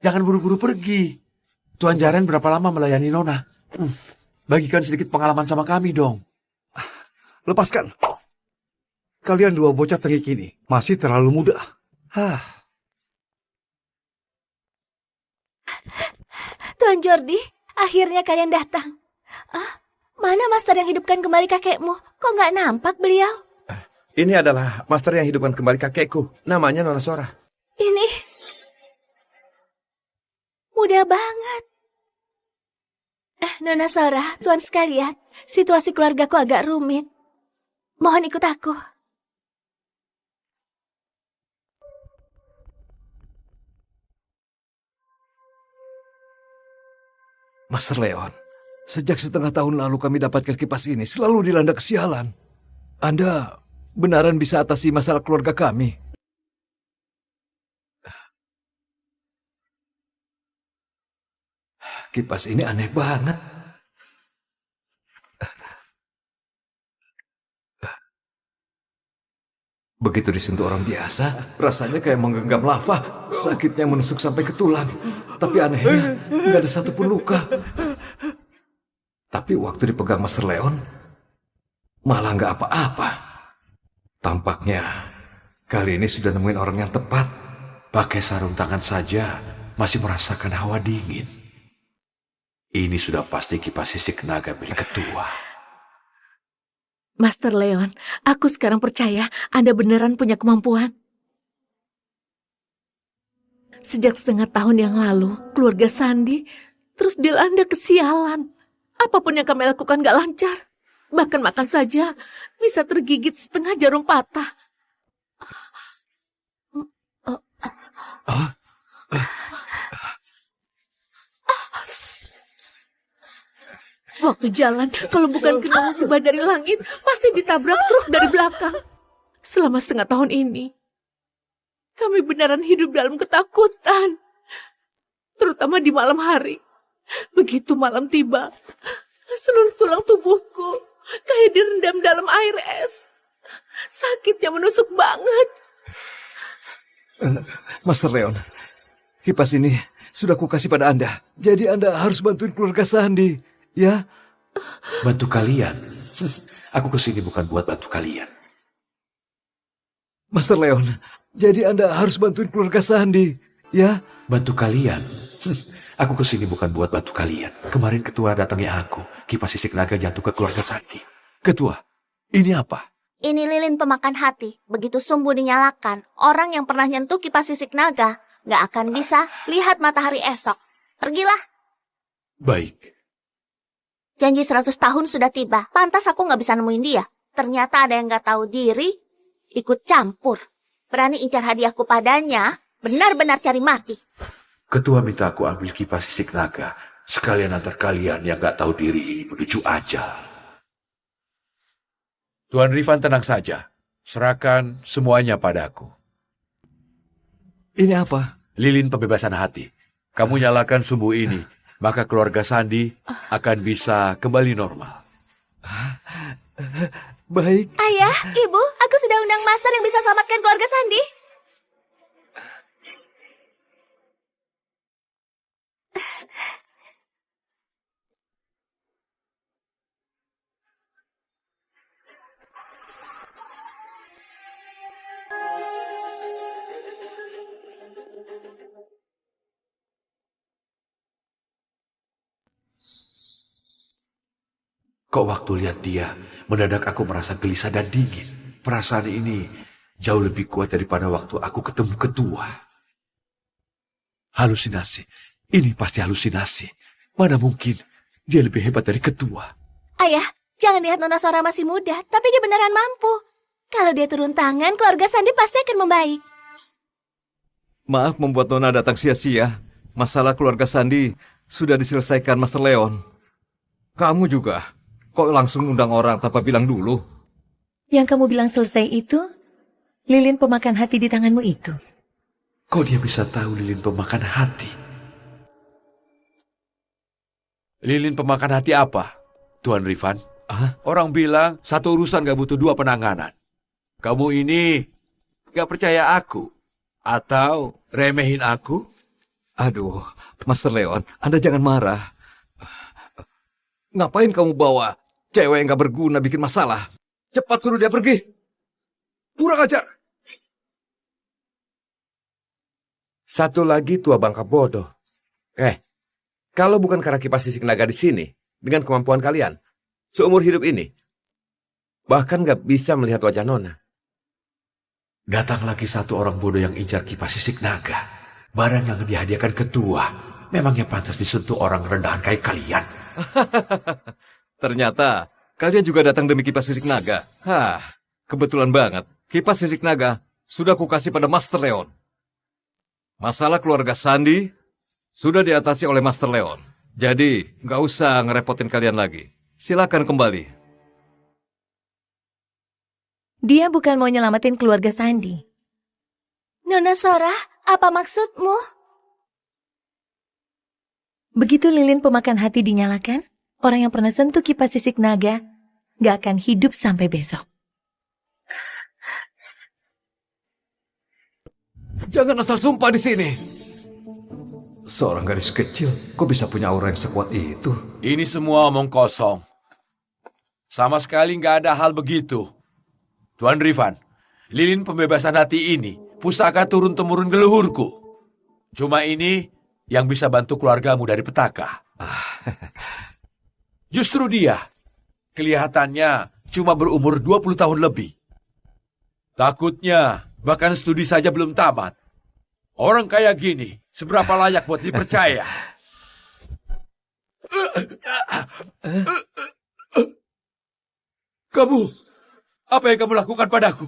Jangan buru-buru pergi. Tuan Jaren berapa lama melayani Nona? Bagikan sedikit pengalaman sama kami dong. lepaskan. Kalian dua bocah tengik ini masih terlalu muda. Tuan Jordi, akhirnya kalian datang. Mana master yang hidupkan kembali kakekmu? Kok nggak nampak beliau? Ini adalah master yang hidupkan kembali kakekku. Namanya Nona Sora. Ini mudah banget. Nona Sora, tuan sekalian, situasi keluargaku agak rumit. Mohon ikut aku. Master Leon, sejak setengah tahun lalu kami dapatkan kipas ini selalu dilanda kesialan. Anda benaran bisa atasi masalah keluarga kami? Kipas ini aneh banget. Begitu disentuh orang biasa, rasanya kayak menggenggam lava. Sakitnya menusuk sampai ke tulang. Tapi anehnya, nggak ada satupun luka. Tapi waktu dipegang Master Leon, malah nggak apa-apa. Tampaknya Kali ini sudah nemuin orang yang tepat. Pakai sarung tangan saja, masih merasakan hawa dingin. Ini sudah pasti kipas sisik naga milik ketua. Master Leon, aku sekarang percaya Anda beneran punya kemampuan. Sejak setengah tahun yang lalu, keluarga Sandi terus dilanda kesialan. Apapun yang kami lakukan gak lancar. Bahkan makan saja bisa tergigit setengah jarum patah. Waktu jalan, kalau bukan kena musibah dari langit, pasti ditabrak truk dari belakang. Selama setengah tahun ini, kami beneran hidup dalam ketakutan. Terutama di malam hari. Begitu malam tiba, seluruh tulang tubuhku kayak direndam dalam air es. Sakitnya menusuk banget. Master Leon, kipas ini sudah kukasih pada Anda. Jadi Anda harus bantuin keluarga Sandi, ya? Bantu kalian? Aku kesini bukan buat bantu kalian. Master Leon, jadi Anda harus bantuin keluarga Sandi, ya? Bantu kalian? Aku kesini bukan buat bantu kalian. Kemarin ketua datangi aku. Kipas sisik naga jatuh ke keluarga Sandi. Ketua, ini apa? Ini lilin pemakan hati. Begitu sumbu dinyalakan, orang yang pernah nyentuh kipas sisik naga gak akan bisa lihat matahari esok. Pergilah. Baik. Janji 100 tahun sudah tiba. Pantas aku gak bisa nemuin dia. Ternyata ada yang gak tahu diri, ikut campur. Berani incar hadiahku padanya, benar-benar cari mati. Ketua minta aku ambil kipas sisik naga. Sekalian antar kalian yang gak tahu diri ini begitu aja. Tuan Rifan tenang saja. Serahkan semuanya padaku. Ini apa? Lilin pembebasan hati. Kamu nyalakan sumbu ini, maka keluarga Sandi akan bisa kembali normal. Baik. Ayah, Ibu, aku sudah undang master yang bisa selamatkan keluarga Sandi. Kok waktu lihat dia, mendadak aku merasa gelisah dan dingin. Perasaan ini jauh lebih kuat daripada waktu aku ketemu ketua. Halusinasi. Ini pasti halusinasi. Mana mungkin dia lebih hebat dari ketua. Ayah, jangan lihat Nona Sora masih muda, tapi dia beneran mampu. Kalau dia turun tangan, keluarga Sandi pasti akan membaik. Maaf membuat Nona datang sia-sia. Masalah keluarga Sandi sudah diselesaikan Master Leon. Kamu juga. Kok langsung undang orang tanpa bilang dulu? Yang kamu bilang selesai itu, lilin pemakan hati di tanganmu itu. Kok dia bisa tahu lilin pemakan hati? Lilin pemakan hati apa, Tuan Rifan? Orang bilang satu urusan gak butuh dua penanganan. Kamu ini gak percaya aku? Atau remehin aku? Aduh, Master Leon, Anda jangan marah. Ngapain kamu bawa cewek yang gak berguna bikin masalah? Cepat suruh dia pergi. Kurang ajar. Satu lagi tua bangka bodoh. Kalau bukan karena kipas sisik naga di sini, dengan kemampuan kalian, seumur hidup ini, bahkan gak bisa melihat wajah Nona. Datang lagi satu orang bodoh yang incar kipas sisik naga. Barang yang dihadiahkan ketua, memangnya pantas disentuh orang rendahan kayak kalian. Ternyata kalian juga datang demi kipas sisik naga. Kebetulan banget. Kipas sisik naga sudah kukasih pada Master Leon. Masalah keluarga Sandi sudah diatasi oleh Master Leon. Jadi nggak usah ngerepotin kalian lagi. Silakan kembali. Dia bukan mau nyelamatin keluarga Sandi. Nona Sora, apa maksudmu? Begitu lilin pemakan hati dinyalakan, orang yang pernah sentuh kipas sisik naga gak akan hidup sampai besok. Jangan asal sumpah di sini. Seorang gadis kecil, kok bisa punya aura yang sekuat itu? Ini semua omong kosong. Sama sekali nggak ada hal begitu. Tuan Rifan, lilin pembebasan hati ini pusaka turun-temurun leluhurku. Cuma ini yang bisa bantu keluargamu dari petaka. Justru dia, kelihatannya cuma berumur 20 tahun lebih. Takutnya bahkan studi saja belum tamat. Orang kayak gini, seberapa layak buat dipercaya? Kamu, apa yang kamu lakukan padaku?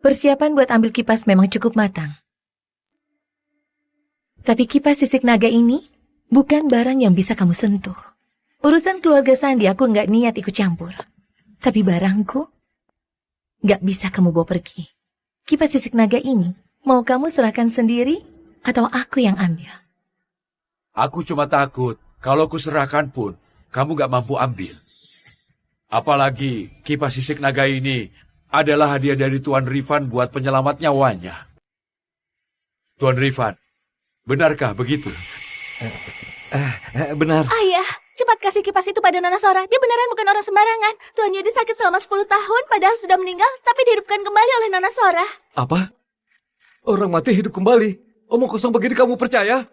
Persiapan buat ambil kipas memang cukup matang. Tapi kipas sisik naga ini bukan barang yang bisa kamu sentuh. Urusan keluarga Sandi aku nggak niat ikut campur. Tapi barangku nggak bisa kamu bawa pergi. Kipas sisik naga ini mau kamu serahkan sendiri atau aku yang ambil? Aku cuma takut kalau aku serahkan pun kamu nggak mampu ambil. Apalagi kipas sisik naga ini adalah hadiah dari Tuan Rifan buat penyelamat nyawanya. Tuan Rifan, benarkah begitu? Benar. Ayah, cepat kasih kipas itu pada Nona Sora. Dia beneran bukan orang sembarangan. Tuan Yudi sakit selama 10 tahun, padahal sudah meninggal, tapi dihidupkan kembali oleh Nona Sora. Apa? Orang mati hidup kembali? Omong kosong begini kamu percaya?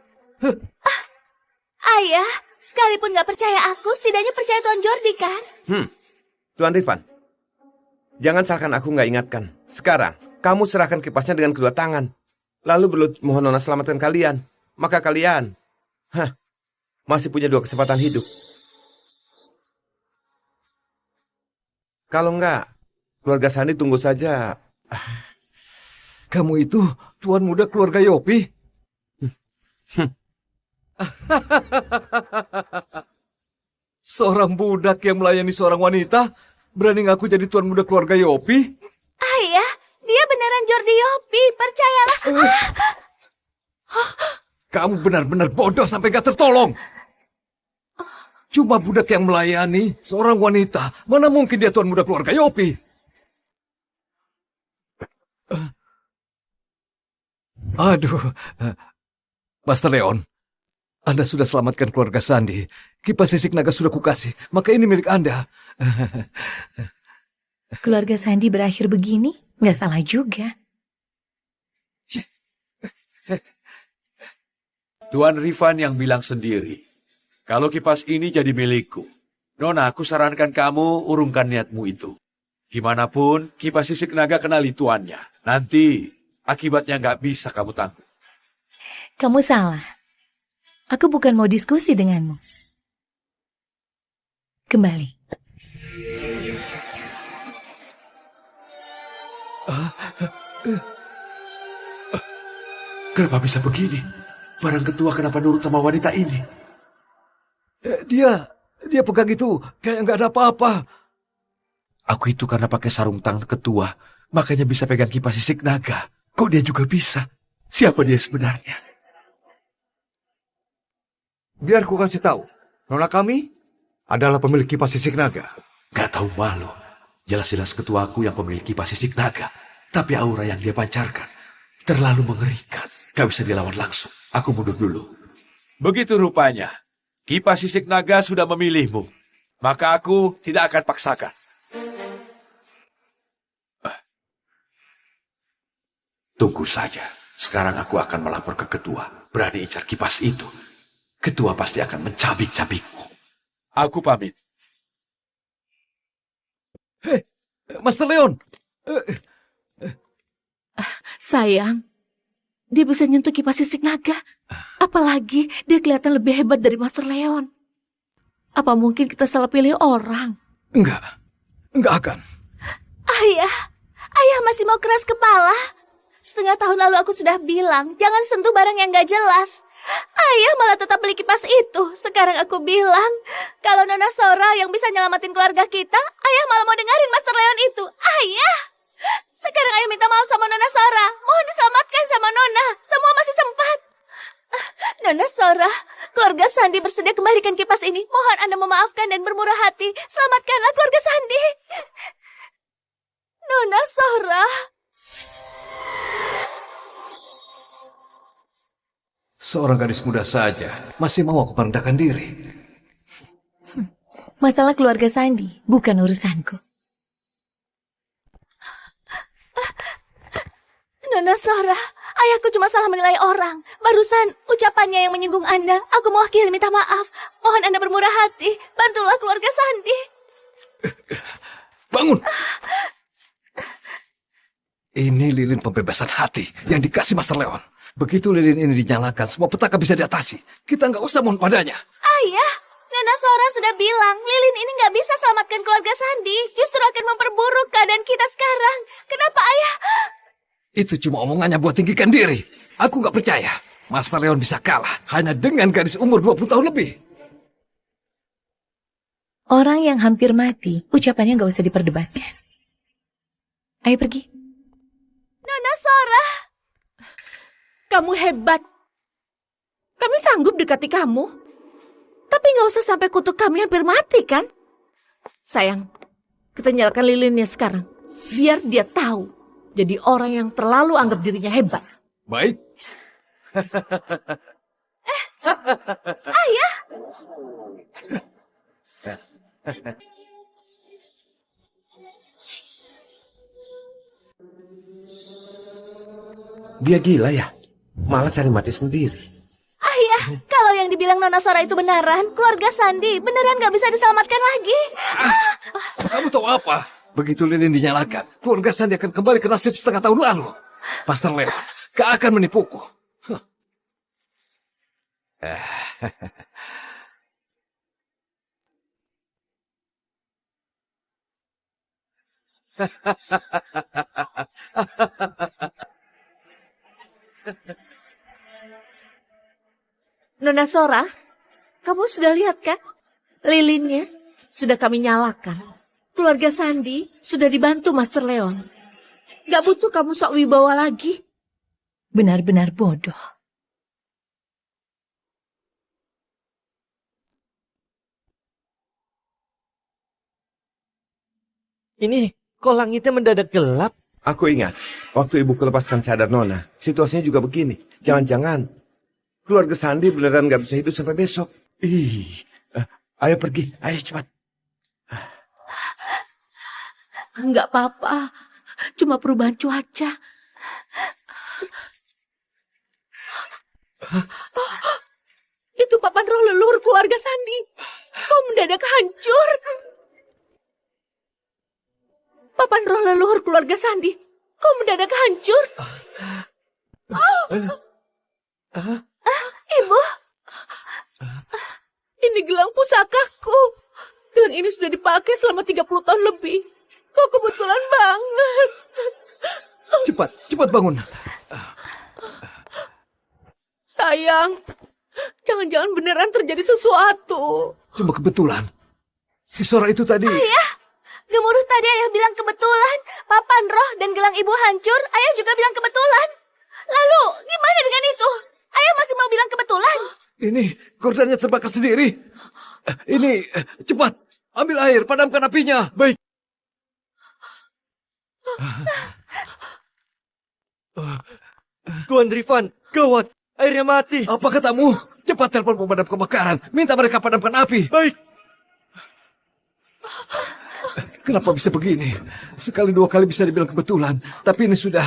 Ayah, sekalipun gak percaya aku, setidaknya percaya Tuan Jordi kan? Tuan Rifan, jangan salahkan aku nggak ingatkan. Sekarang, kamu serahkan kipasnya dengan kedua tangan. Lalu berlut mohon Nona selamatkan kalian. Maka kalian, masih punya 2 kesempatan hidup. Kalau enggak, keluarga Sandi tunggu saja. Kamu itu tuan muda keluarga Yopi? Seorang budak yang melayani seorang wanita berani ngaku jadi tuan muda keluarga Yopi? Ayah, dia beneran Jordi Yopi, percayalah. Kamu benar-benar bodoh sampai gak tertolong. Cuma budak yang melayani seorang wanita. Mana mungkin dia tuan muda keluarga Yopi? Aduh, Master Leon, Anda sudah selamatkan keluarga Sandi. Kipas sisik naga sudah kukasih, maka ini milik Anda. Keluarga Sandi berakhir begini, nggak salah juga. Tuan Rifan yang bilang sendiri, kalau kipas ini jadi milikku. Nona, aku sarankan kamu urungkan niatmu itu. Gimana pun, kipas sisik naga kenali tuannya. Nanti, akibatnya nggak bisa kamu tanggung. Kamu salah. Aku bukan mau diskusi denganmu. Kembali. Kenapa bisa begini? Barang ketua kenapa nurut sama wanita ini? Dia pegang itu kayak nggak ada apa-apa. Aku itu karena pakai sarung tangan ketua, makanya bisa pegang kipas sisik naga. Kok dia juga bisa? Siapa dia sebenarnya? Biar ku kasih tahu, Nona kami adalah pemilik kipas sisik naga. Gak tahu malu. Jelas-jelas ketuaku yang pemilik kipas sisik naga. Tapi aura yang dia pancarkan terlalu mengerikan. Gak bisa dilawan langsung. Aku mundur dulu. Begitu rupanya. Kipas sisik naga sudah memilihmu. Maka aku tidak akan paksakan. Tunggu saja. Sekarang aku akan melapor ke ketua. Berani incar kipas itu. Ketua pasti akan mencabik-cabikmu. Aku pamit. Hei, Master Leon. Sayang, dia bisa nyentuh kipas sisik naga. Apalagi dia kelihatan lebih hebat dari Master Leon. Apa mungkin kita salah pilih orang? Enggak akan. Ayah masih mau keras kepala. Setengah tahun lalu aku sudah bilang, jangan sentuh barang yang gak jelas. Ayah malah tetap beli kipas itu. Sekarang aku bilang, kalau Nona Sora yang bisa nyelamatin keluarga kita, ayah malah mau dengerin Master Leon itu. Ayah! Sekarang ayah minta maaf sama Nona Sora. Mohon diselamatkan sama Nona. Semua masih sempat. Nona Sora, keluarga Sandi bersedia kembalikan kipas ini. Mohon Anda memaafkan dan bermurah hati. Selamatkanlah keluarga Sandi. Nona Sora. Seorang gadis muda saja masih mau aku merendahkan diri. Masalah keluarga Sandi bukan urusanku. Nona Sora, ayahku cuma salah menilai orang. Barusan ucapannya yang menyinggung Anda. Aku mewakili minta maaf. Mohon Anda bermurah hati. Bantulah keluarga Sandi. Bangun! Ini lilin pembebasan hati yang dikasih Master Leon. Begitu lilin ini dinyalakan, semua petaka bisa diatasi. Kita nggak usah mohon padanya. Ayah, Nona Sora sudah bilang lilin ini nggak bisa selamatkan keluarga Sandi. Justru akan memperburuk keadaan kita sekarang. Kenapa ayah? Itu cuma omongannya buat tinggikan diri. Aku nggak percaya. Master Leon bisa kalah hanya dengan gadis umur 20 tahun lebih. Orang yang hampir mati, ucapannya nggak usah diperdebatkan. Ayo pergi. Nona Sora. Kamu hebat. Kami sanggup dekati kamu. Tapi nggak usah sampai kutuk kami hampir mati, kan? Sayang, kita nyalakan lilinnya sekarang. Biar dia tahu. Jadi orang yang terlalu anggap dirinya hebat. Baik. Ayah. Dia gila ya? Malah cari mati sendiri. Ayah, kalau yang dibilang Nona Sora itu benaran, keluarga Sandi beneran nggak bisa diselamatkan lagi. Kamu tahu apa? Begitu lilin dinyalakan, keluarga Sandi akan kembali ke nasib setengah tahun lalu. Master Leon gak akan menipuku. Nona Sora, kamu sudah lihat kan? Lilinnya sudah kami nyalakan. Keluarga Sandi sudah dibantu Master Leon. Gak butuh kamu sok wibawa lagi. Benar-benar bodoh. Ini, kok langitnya mendadak gelap? Aku ingat, waktu ibuku lepaskan cadar Nona, situasinya juga begini. Jangan-jangan keluarga Sandi beneran gak bisa hidup sampai besok. Ayo pergi, ayo cepat. Enggak apa-apa, cuma perubahan cuaca. Itu papan roh leluhur keluarga Sandi. Kok mendadak hancur? Papan roh leluhur keluarga Sandi. Kok mendadak hancur? Ibu, Ini gelang pusakaku. Gelang ini sudah dipakai selama 30 tahun lebih. Kok kebetulan banget. Cepat bangun. Sayang, jangan-jangan beneran terjadi sesuatu. Cuma kebetulan. Si Sora itu tadi... ayah. Gemuruh tadi ayah bilang kebetulan. Papan roh dan gelang ibu hancur, ayah juga bilang kebetulan. Lalu, gimana dengan itu? Ayah masih mau bilang kebetulan? Ini kordannya terbakar sendiri. Ini cepat ambil air, padamkan apinya. Baik. Tuan Rifan, gawat, airnya mati. Apa katamu? Cepat telepon pemadam kebakaran. Minta mereka padamkan api. Baik. Kenapa bisa begini? Sekali dua kali bisa dibilang kebetulan, tapi ini sudah...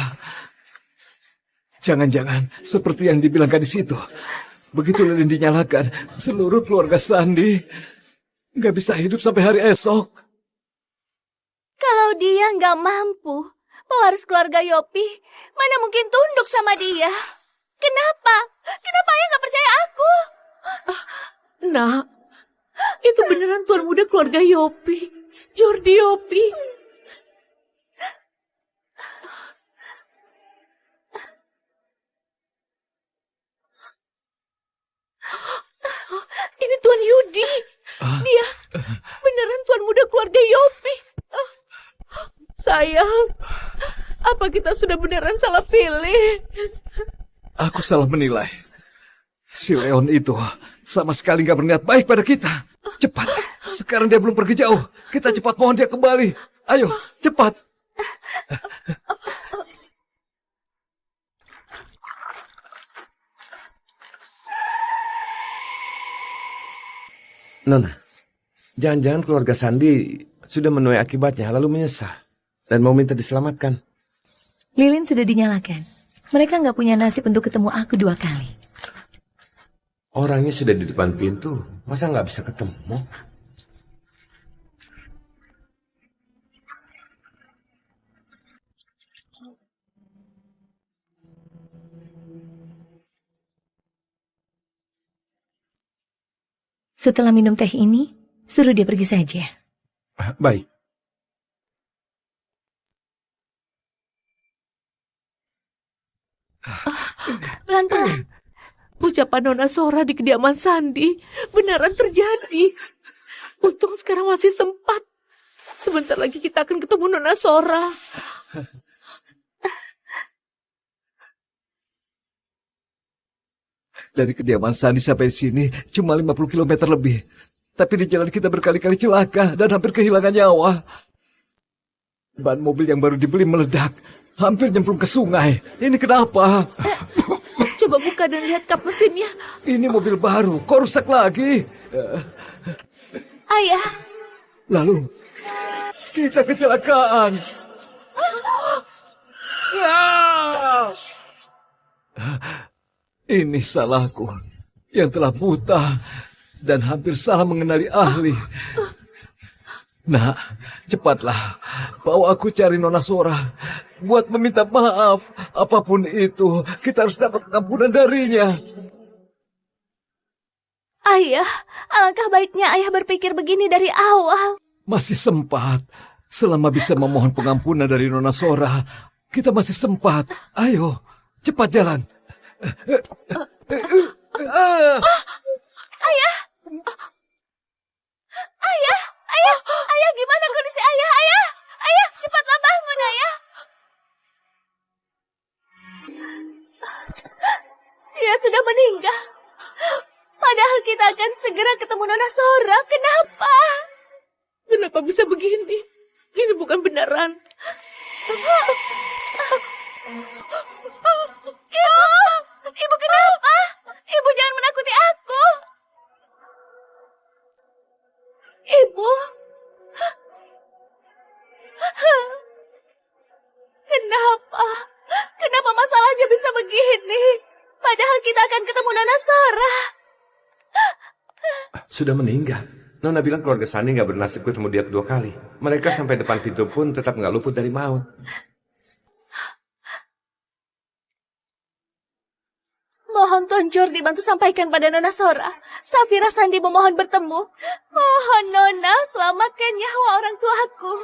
Jangan-jangan seperti yang dibilang gadis itu. Begitu lilin dinyalakan, seluruh keluarga Sandi nggak bisa hidup sampai hari esok. Kalau dia nggak mampu, pewaris keluarga Yopi, mana mungkin tunduk sama dia? Kenapa? Kenapa ayah nggak percaya aku? Nak, itu beneran tuan muda keluarga Yopi. Jordi Yopi. Ini Tuan Yudi. Dia beneran tuan muda keluarga Yopi. Sayang, apa kita sudah beneran salah pilih? Aku salah menilai. Si Leon itu sama sekali nggak berniat baik pada kita. Cepat, sekarang dia belum pergi jauh. Kita cepat mohon dia kembali. Ayo, cepat. Nona, Jangan-jangan keluarga Sandi sudah menuai akibatnya lalu menyesal dan mau minta diselamatkan. Lilin sudah dinyalakan. Mereka nggak punya nasib untuk ketemu aku 2 kali. Orangnya sudah di depan pintu, masa nggak bisa ketemu? Setelah minum teh ini, suruh dia pergi saja. Baik. Pelan-pelan. Ucapan Nona Sora di kediaman Sandi beneran terjadi. Untung sekarang masih sempat. Sebentar lagi kita akan ketemu Nona Sora. Dari kediaman Sandi sampai sini cuma 50 km lebih. Tapi di jalan kita berkali-kali celaka dan hampir kehilangan nyawa. Ban mobil yang baru dibeli meledak. Hampir nyemplung ke sungai. Ini kenapa? Coba buka dan lihat kap mesinnya. Ini mobil baru, kok rusak lagi? Ayah, Lalu, kita kecelakaan. Ini salahku yang telah buta dan hampir salah mengenali ahli. Nak, cepatlah bawa aku cari Nona Sora buat meminta maaf. Apapun itu, kita harus dapat pengampunan darinya. Ayah, alangkah baiknya ayah berpikir begini dari awal. Masih sempat. Selama bisa memohon pengampunan dari Nona Sora, kita masih sempat. Ayo, cepat jalan. Ayah! Ayah, gimana kondisi ayah? Ayah, cepatlah bangun, ayah. Dia sudah meninggal. Padahal kita akan segera ketemu Nona Sora. Kenapa? kenapa bisa begini? Ini bukan beneran. Ibu kenapa? Ibu jangan menakuti aku. Ibu. Kenapa? Kenapa masalahnya bisa begini? Padahal kita akan ketemu Nona Sora. Sudah meninggal. Nona bilang keluarga Sani nggak bernasib ketemu dia kedua kali. Mereka sampai depan pintu pun tetap nggak luput dari maut. Mohon Tuan Jordi bantu sampaikan pada Nona Sora. Safira Sandi memohon bertemu. Mohon Nona selamatkan nyawa orang tuaku.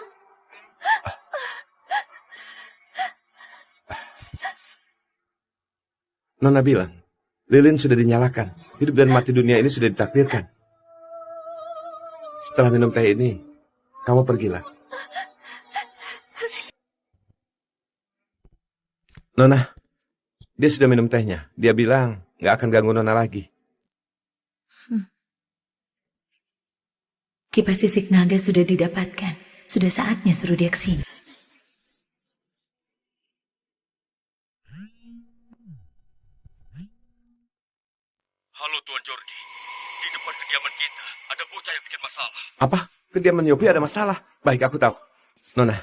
Nona bilang, lilin sudah dinyalakan. Hidup dan mati dunia ini sudah ditakdirkan. Setelah minum teh ini, kamu pergilah. Nona, dia sudah minum tehnya. Dia bilang nggak akan ganggu Nona lagi. Kipas sisik naga sudah didapatkan. Sudah saatnya suruh dia ke sini. Halo Tuan Jordi, di depan kediaman kita ada bocah yang bikin masalah. Apa? Kediaman Yopi ada masalah? Baik, aku tahu. Nona,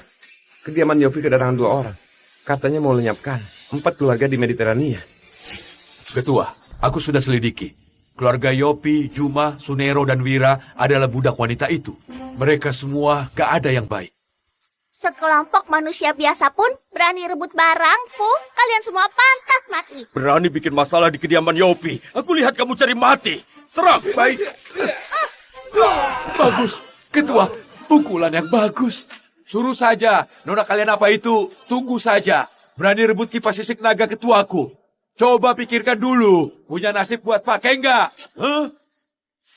kediaman Yopi kedatangan 2 orang. Katanya mau lenyapkan 4 keluarga di Mediterania. Ketua, aku sudah selidiki. Keluarga Yopi, Juma, Sunero, dan Wira adalah budak wanita itu. Mereka semua gak ada yang baik. Sekelompok manusia biasa pun berani rebut barangku. Kalian semua pantas mati. Berani bikin masalah di kediaman Yopi. Aku lihat kamu cari mati. Serang! Baik. Bagus. Ketua, pukulan yang bagus. Suruh saja. Nona kalian apa itu? Tunggu saja. Berani rebut kipas sisik naga ketuaku. Coba pikirkan dulu. Punya nasib buat pakai enggak? Huh?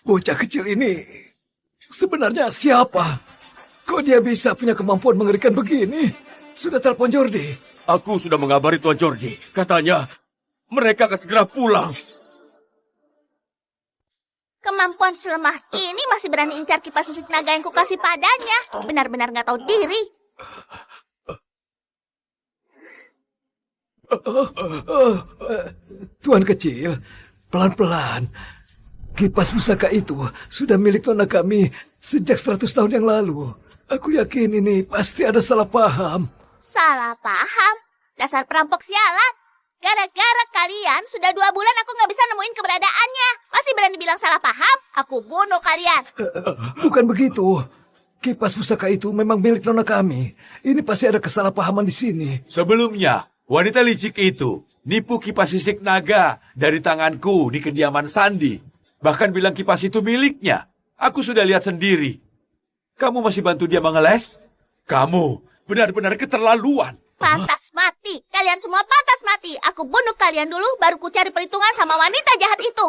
Bocah kecil ini sebenarnya siapa? Kok dia bisa punya kemampuan mengerikan begini? Sudah telepon Jordi? Aku sudah mengabari Tuan Jordi. Katanya mereka akan segera pulang. Kemampuan selemah ini masih berani incar kipas sisik naga yang kukasih padanya. Benar-benar nggak tahu diri. Tuan kecil, pelan-pelan. Kipas pusaka itu sudah milik nona kami sejak 100 tahun yang lalu. Aku yakin ini pasti ada salah paham. Salah paham? Dasar perampok sialan. Gara-gara kalian sudah 2 bulan aku nggak bisa nemuin keberadaannya. Masih berani bilang salah paham? Aku bunuh kalian. Bukan begitu. Kipas pusaka itu memang milik nona kami. Ini pasti ada kesalahpahaman di sini. Sebelumnya, wanita licik itu nipu kipas sisik naga dari tanganku di kediaman Sandi. Bahkan bilang kipas itu miliknya. Aku sudah lihat sendiri. Kamu masih bantu dia mengeles? Kamu benar-benar keterlaluan. Pantas mati. Kalian semua pantas mati. Aku bunuh kalian dulu, baru ku cari perhitungan sama wanita jahat itu.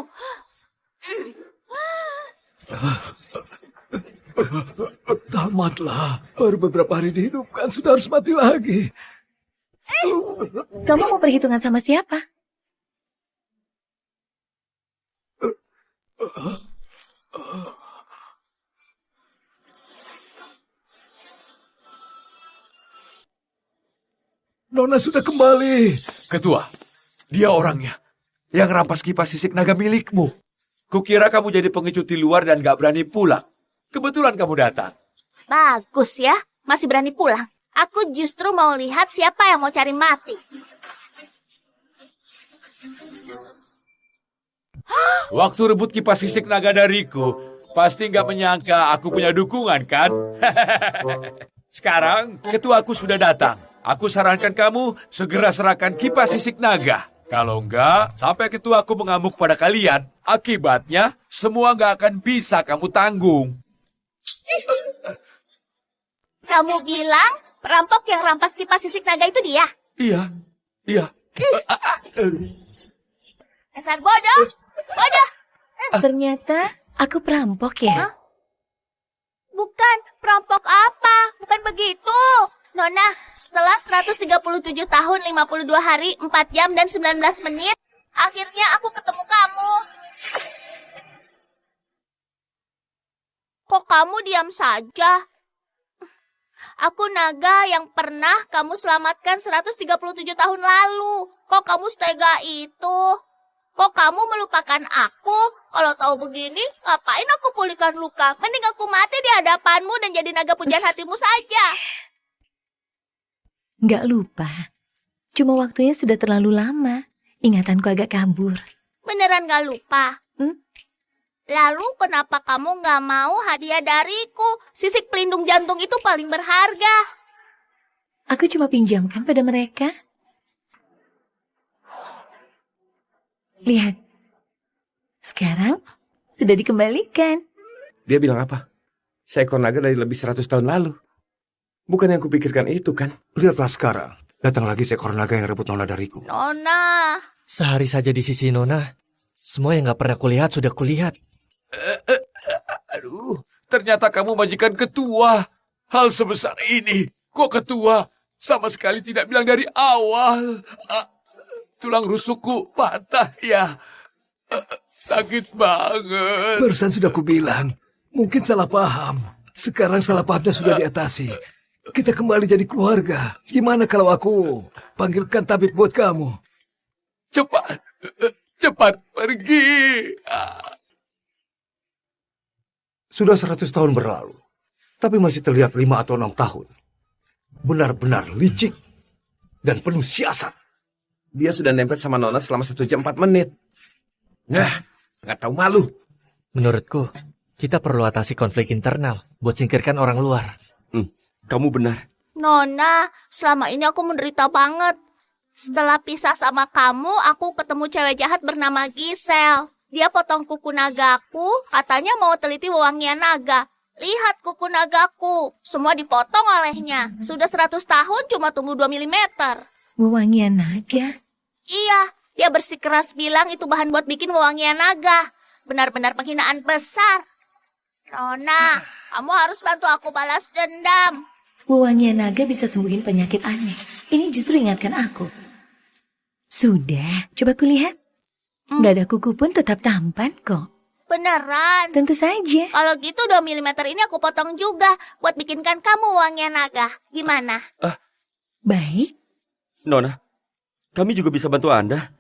Tamatlah. Baru beberapa hari dihidupkan, sudah harus mati lagi. Kamu mau perhitungan sama siapa? Nona sudah kembali. Ketua, dia orangnya yang rampas kipas sisik naga milikmu. Kukira kamu jadi pengecut di luar dan gak berani pulang. Kebetulan kamu datang. Bagus ya, masih berani pulang. Aku justru mau lihat siapa yang mau cari mati. Waktu rebut kipas sisik naga dariku, pasti gak menyangka aku punya dukungan, kan? Sekarang, ketuaku sudah datang. Aku sarankan kamu segera serahkan kipas sisik naga. Kalau enggak, sampai ketuaku mengamuk pada kalian, akibatnya semua nggak akan bisa kamu tanggung. Kamu bilang perampok yang rampas kipas sisik naga itu dia? Iya. Dasar bodoh. Bodoh. Ternyata aku perampok ya? Hah? Bukan, perampok apa? Bukan begitu. Nona, setelah 137 tahun, 52 hari, 4 jam, dan 19 menit, akhirnya aku ketemu kamu. Kok kamu diam saja? Aku naga yang pernah kamu selamatkan 137 tahun lalu. Kok kamu setega itu? Kok kamu melupakan aku? Kalau tahu begini, ngapain aku pulihkan luka? Mending aku mati di hadapanmu dan jadi naga pujaan hatimu saja. Nggak lupa. Cuma waktunya sudah terlalu lama. Ingatanku agak kabur. Beneran gak lupa? Hmm? Lalu kenapa kamu gak mau hadiah dariku? Sisik pelindung jantung itu paling berharga. Aku cuma pinjamkan pada mereka. Lihat. Sekarang sudah dikembalikan. Dia bilang apa? Seekor naga dari lebih 100 tahun lalu. Bukan yang kupikirkan itu kan? Lihatlah sekarang. Datang lagi seekor naga yang rebut Nona dariku. Nona. Sehari saja di sisi Nona, semua yang gak pernah kulihat sudah kulihat. Aduh, ternyata kamu majikan ketua. Hal sebesar ini, kok ketua sama sekali tidak bilang dari awal. Tulang rusukku patah ya. Sakit banget. Barusan sudah kubilang, mungkin salah paham. Sekarang salah pahamnya sudah diatasi. Kita kembali jadi keluarga. Gimana kalau aku panggilkan tabib buat kamu? Cepat pergi. Sudah 100 tahun berlalu, tapi masih terlihat 5 atau 6 tahun. Benar-benar licik dan penuh siasat. Dia sudah nempel sama Nona selama 1 jam 4 menit. Nah, nggak tahu malu. Menurutku, kita perlu atasi konflik internal buat singkirkan orang luar. Kamu benar. Nona, selama ini aku menderita banget. Setelah pisah sama kamu, aku ketemu cewek jahat bernama Gisel. Dia potong kuku nagaku, katanya mau teliti wewangian naga. Lihat kuku nagaku, semua dipotong olehnya. Sudah 100 tahun cuma tumbuh 2 mm. Wewangian naga? Iya, dia bersikeras bilang itu bahan buat bikin wewangian naga. Benar-benar penghinaan besar. Nona, kamu harus bantu aku balas dendam. Wewangian naga bisa sembuhin penyakit aneh. Ini justru ingatkan aku. Sudah, coba kulihat. Nggak ada kuku pun tetap tampan kok. Beneran? Tentu saja. Kalau gitu 2 mm ini aku potong juga buat bikinkan kamu wewangian naga. Gimana? Baik. Nona, kami juga bisa bantu Anda.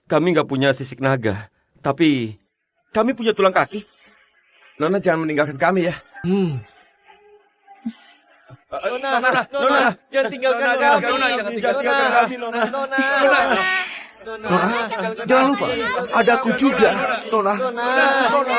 Kami nggak punya sisik naga, tapi kami punya tulang kaki. Nona jangan meninggalkan kami ya. Nona, jangan tinggalkan kami. Jangan tinggalkan kami, Nona. Nona, jangan lupa, ada aku juga. Nona, Nona.